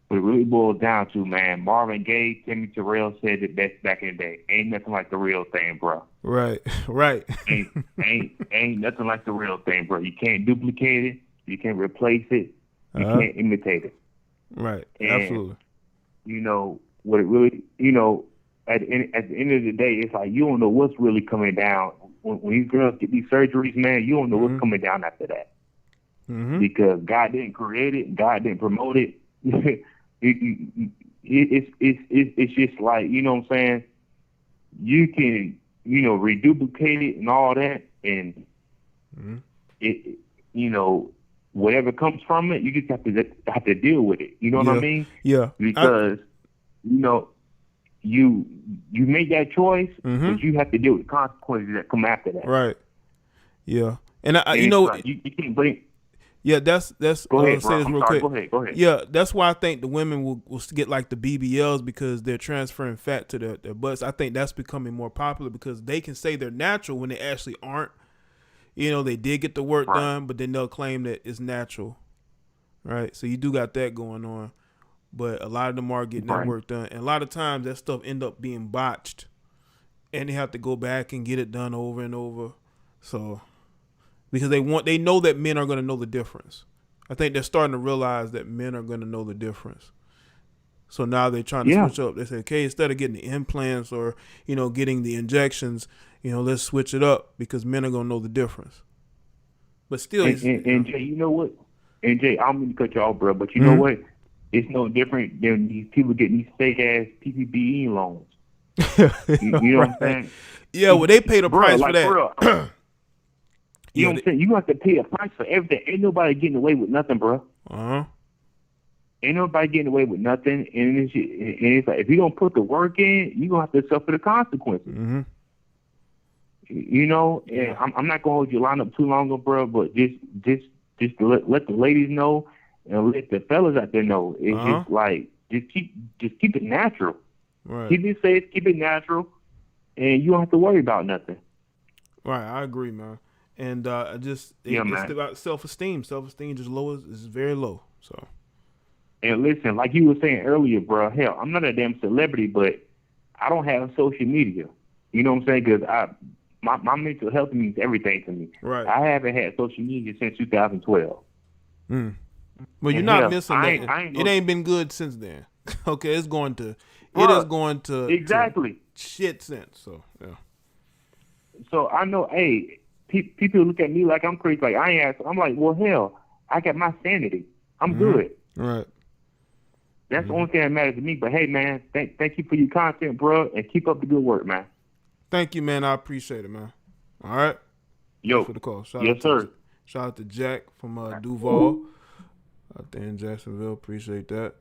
what it really boils down to, man, Marvin Gaye, Timmy Terrell said it best back in the day. Ain't nothing like the real thing, bro. Right. ain't nothing like the real thing, bro. You can't duplicate it. You can't replace it. You can't imitate it. Right. And, absolutely. You know what it really, you know, at the end of the day, it's like you don't know what's really coming down. When these girls get these surgeries, man, you don't know what's coming down after that. Because God didn't create it, God didn't promote it. It's just like, you know what I'm saying? You can, you know, reduplicate it and all that, and it, you know, whatever comes from it, you just have to deal with it. You know what I mean? Yeah. Because you know, you make that choice, but you have to deal with the consequences that come after that. Right. Yeah. And you know, like, you can't blame. Yeah, that's. Go ahead, say this real quick. Go ahead. Yeah, that's why I think the women will get like the BBLs because they're transferring fat to their butts. I think that's becoming more popular because they can say they're natural when they actually aren't. You know, they did get the work done, but then they'll claim that it's natural. Right? So you do got that going on. But a lot of them are getting that work done. And a lot of times that stuff end up being botched. And they have to go back and get it done over and over. So, because they know that men are going to know the difference. I think they're starting to realize that men are going to know the difference. So now they're trying to switch up. They say, okay, instead of getting the implants or, you know, getting the injections, you know, let's switch it up because men are going to know the difference. But still. And Jay, you know what? And Jay, I'm going to cut you off, bro, but you know what? It's no different than these people getting these fake ass PPP loans. you know what I'm saying? Yeah, well, they pay the price for that. You know what I'm saying? You have to pay a price for everything. Ain't nobody getting away with nothing, bro. Ain't nobody getting away with nothing. And it's like, if you don't put the work in, you're going to have to suffer the consequences. You know, and I'm not going to hold your line up too long, bro, but just let the ladies know and let the fellas out there know. It's just like, just keep it natural. Right. Keep it safe, keep it natural, and you don't have to worry about nothing. Right, I agree, man. And it's man. about self-esteem. Self-esteem is very low. So. And listen, like you were saying earlier, bro, hell, I'm not a damn celebrity, but I don't have social media. You know what I'm saying? Because my mental health means everything to me. Right. I haven't had social media since 2012. Well, you're not missing that. It ain't been good since then. Okay, it's going to. It is going to exactly shit since. So yeah. So I know, hey, people look at me like I'm crazy. Like I ain't. I'm like, well, hell, I got my sanity. I'm good. Right. That's the only thing that matters to me. But hey, man, thank you for your content, bro, and keep up the good work, man. Thank you, man. I appreciate it, man. All right. Yo. Thanks for the call. Yes, sir. Shout out to Jack from Duval out there in Jacksonville. Appreciate that.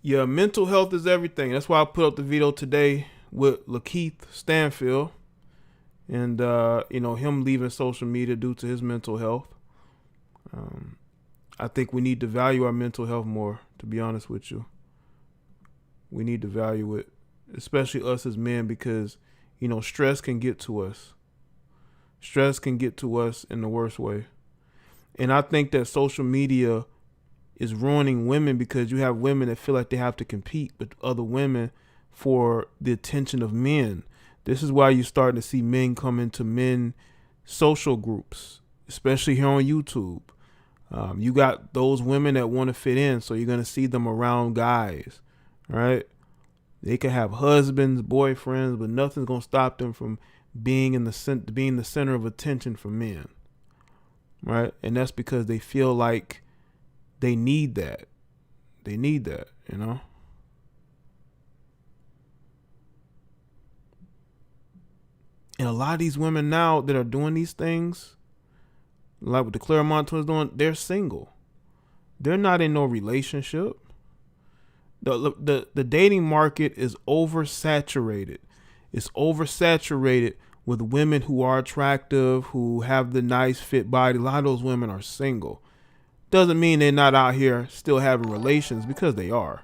Yeah, mental health is everything. That's why I put up the video today with Lakeith Stanfield and, him leaving social media due to his mental health. I think we need to value our mental health more, to be honest with you. We need to value it, especially us as men, because, stress can get to us. Stress can get to us in the worst way. And I think that social media is ruining women because you have women that feel like they have to compete with other women for the attention of men. This is why you're starting to see men come into men social groups, especially here on YouTube. You got those women that want to fit in, so you're going to see them around guys, right? They can have husbands, boyfriends, but nothing's going to stop them from being the center of attention for men, right? And that's because they feel like they need that. They need that, And a lot of these women now that are doing these things, like what the Claremont twins doing, they're single. They're not in no relationship. The dating market is oversaturated. It's oversaturated with women who are attractive, who have the nice fit body. A lot of those women are single. Doesn't mean they're not out here still having relations, because they are.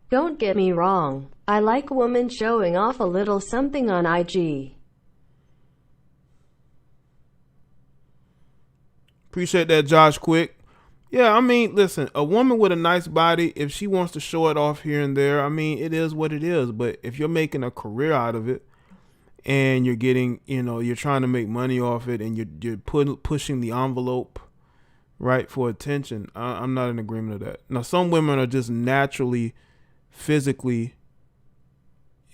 Don't get me wrong. I like women showing off a little something on IG. Appreciate that, Josh Quick. Yeah, I mean, listen, a woman with a nice body, if she wants to show it off here and there, I mean, it is what it is. But if you're making a career out of it and you're getting, you're trying to make money off it and you're pushing the envelope, right, for attention, I'm not in agreement with that. Now, some women are just naturally, physically,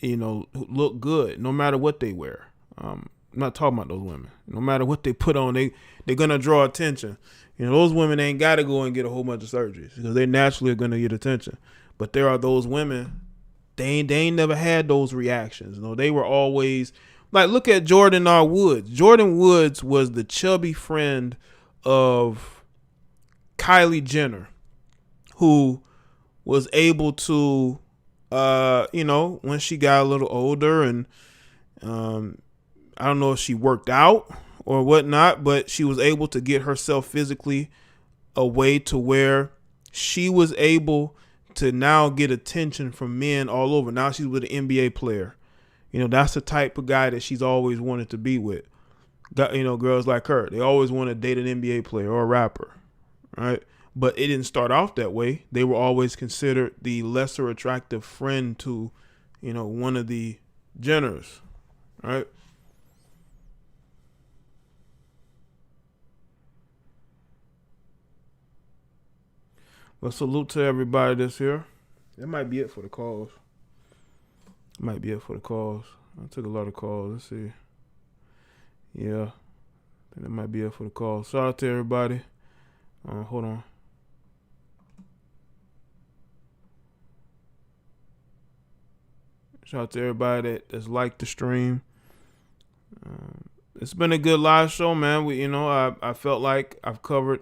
look good no matter what they wear. I'm not talking about those women. No matter what they put on, they're going to draw attention. Those women ain't got to go and get a whole bunch of surgeries because they naturally are going to get attention. But there are those women, they ain't never had those reactions. They were always, like, look at Jordan R. Woods. Jordan Woods was the chubby friend of Kylie Jenner, who was able to, when she got a little older and, I don't know if she worked out or whatnot, but she was able to get herself physically a way to where she was able to now get attention from men all over. Now she's with an NBA player. That's the type of guy that she's always wanted to be with. Girls like her, they always want to date an NBA player or a rapper, right? But it didn't start off that way. They were always considered the lesser attractive friend to, one of the Jenners, right? Well, salute to everybody that's here. That might be it for the calls. I took a lot of calls. Let's see. Yeah. That might be it for the calls. Shout out to everybody. Hold on. Shout out to everybody that's liked the stream. It's been a good live show, man. I felt like I've covered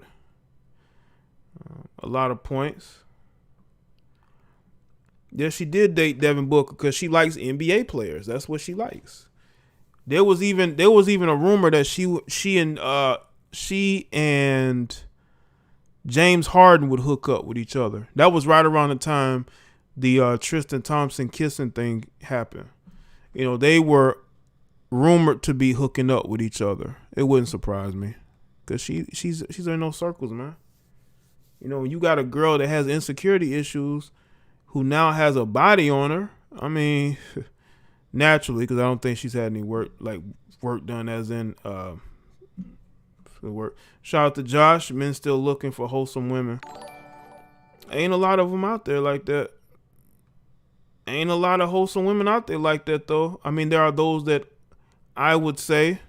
a lot of points. Yeah, she did date Devin Booker because she likes NBA players. That's what she likes. There was even a rumor that she and James Harden would hook up with each other. That was right around the time the Tristan Thompson kissing thing happened. They were rumored to be hooking up with each other. It wouldn't surprise me because she's in those circles, man. You know, you got a girl that has insecurity issues who now has a body on her. I mean, naturally, because I don't think she's had any work done as in for work. Shout out to Josh. Men still looking for wholesome women. Ain't a lot of them out there like that. Ain't a lot of wholesome women out there like that, though. I mean, there are those that I would say.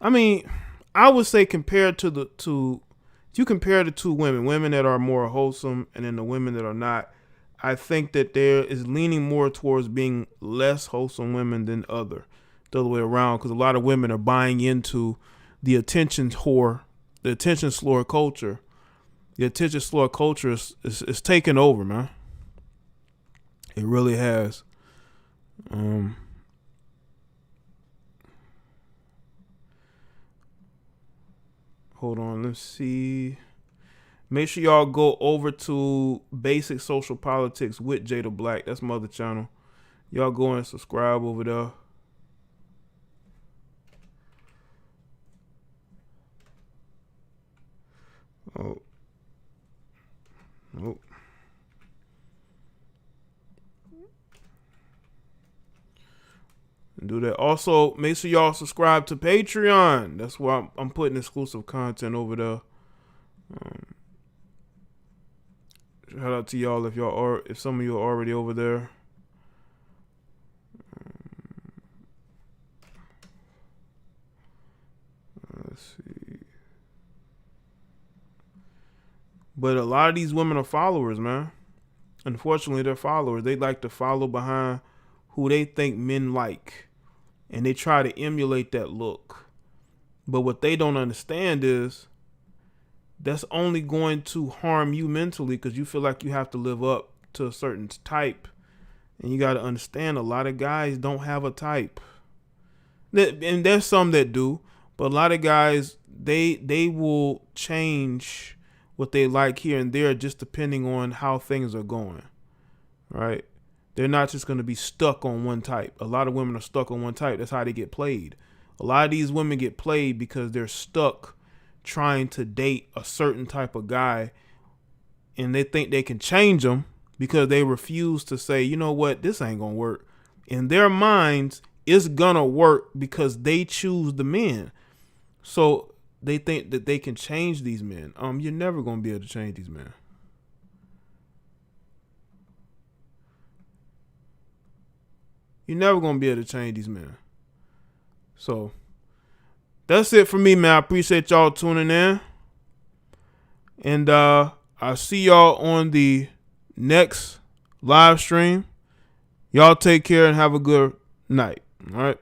Compared to if you compare the two women that are more wholesome and then the women that are not, I think that there is leaning more towards being less wholesome women than the other way around, because a lot of women are buying into the attention slore culture. The attention slore culture is taking over, man. It really has. Hold on, let's see. Make sure y'all go over to Basic Social Politics with Jaye the Black. That's my other channel. Y'all go and subscribe over there. Oh. Nope. Do that. Also, make sure y'all subscribe to Patreon. That's why I'm putting exclusive content over there. Shout out to y'all if some of you are already over there. Let's see. But a lot of these women are followers, man. Unfortunately, they're followers. They like to follow behind who they think men like. And they try to emulate that look. But what they don't understand is that's only going to harm you mentally, because you feel like you have to live up to a certain type. And you got to understand, a lot of guys don't have a type. And there's some that do. But a lot of guys, they will change what they like here and there just depending on how things are going. Right? They're not just going to be stuck on one type. A lot of women are stuck on one type. That's how they get played. A lot of these women get played because they're stuck trying to date a certain type of guy, and they think they can change them because they refuse to say, you know what, this ain't going to work. In their minds, it's going to work because they choose the men. So they think that they can change these men. You're never going to be able to change these men. You're never going to be able to change these men. So that's it for me, man. I appreciate y'all tuning in. And I'll see y'all on the next live stream. Y'all take care and have a good night. All right.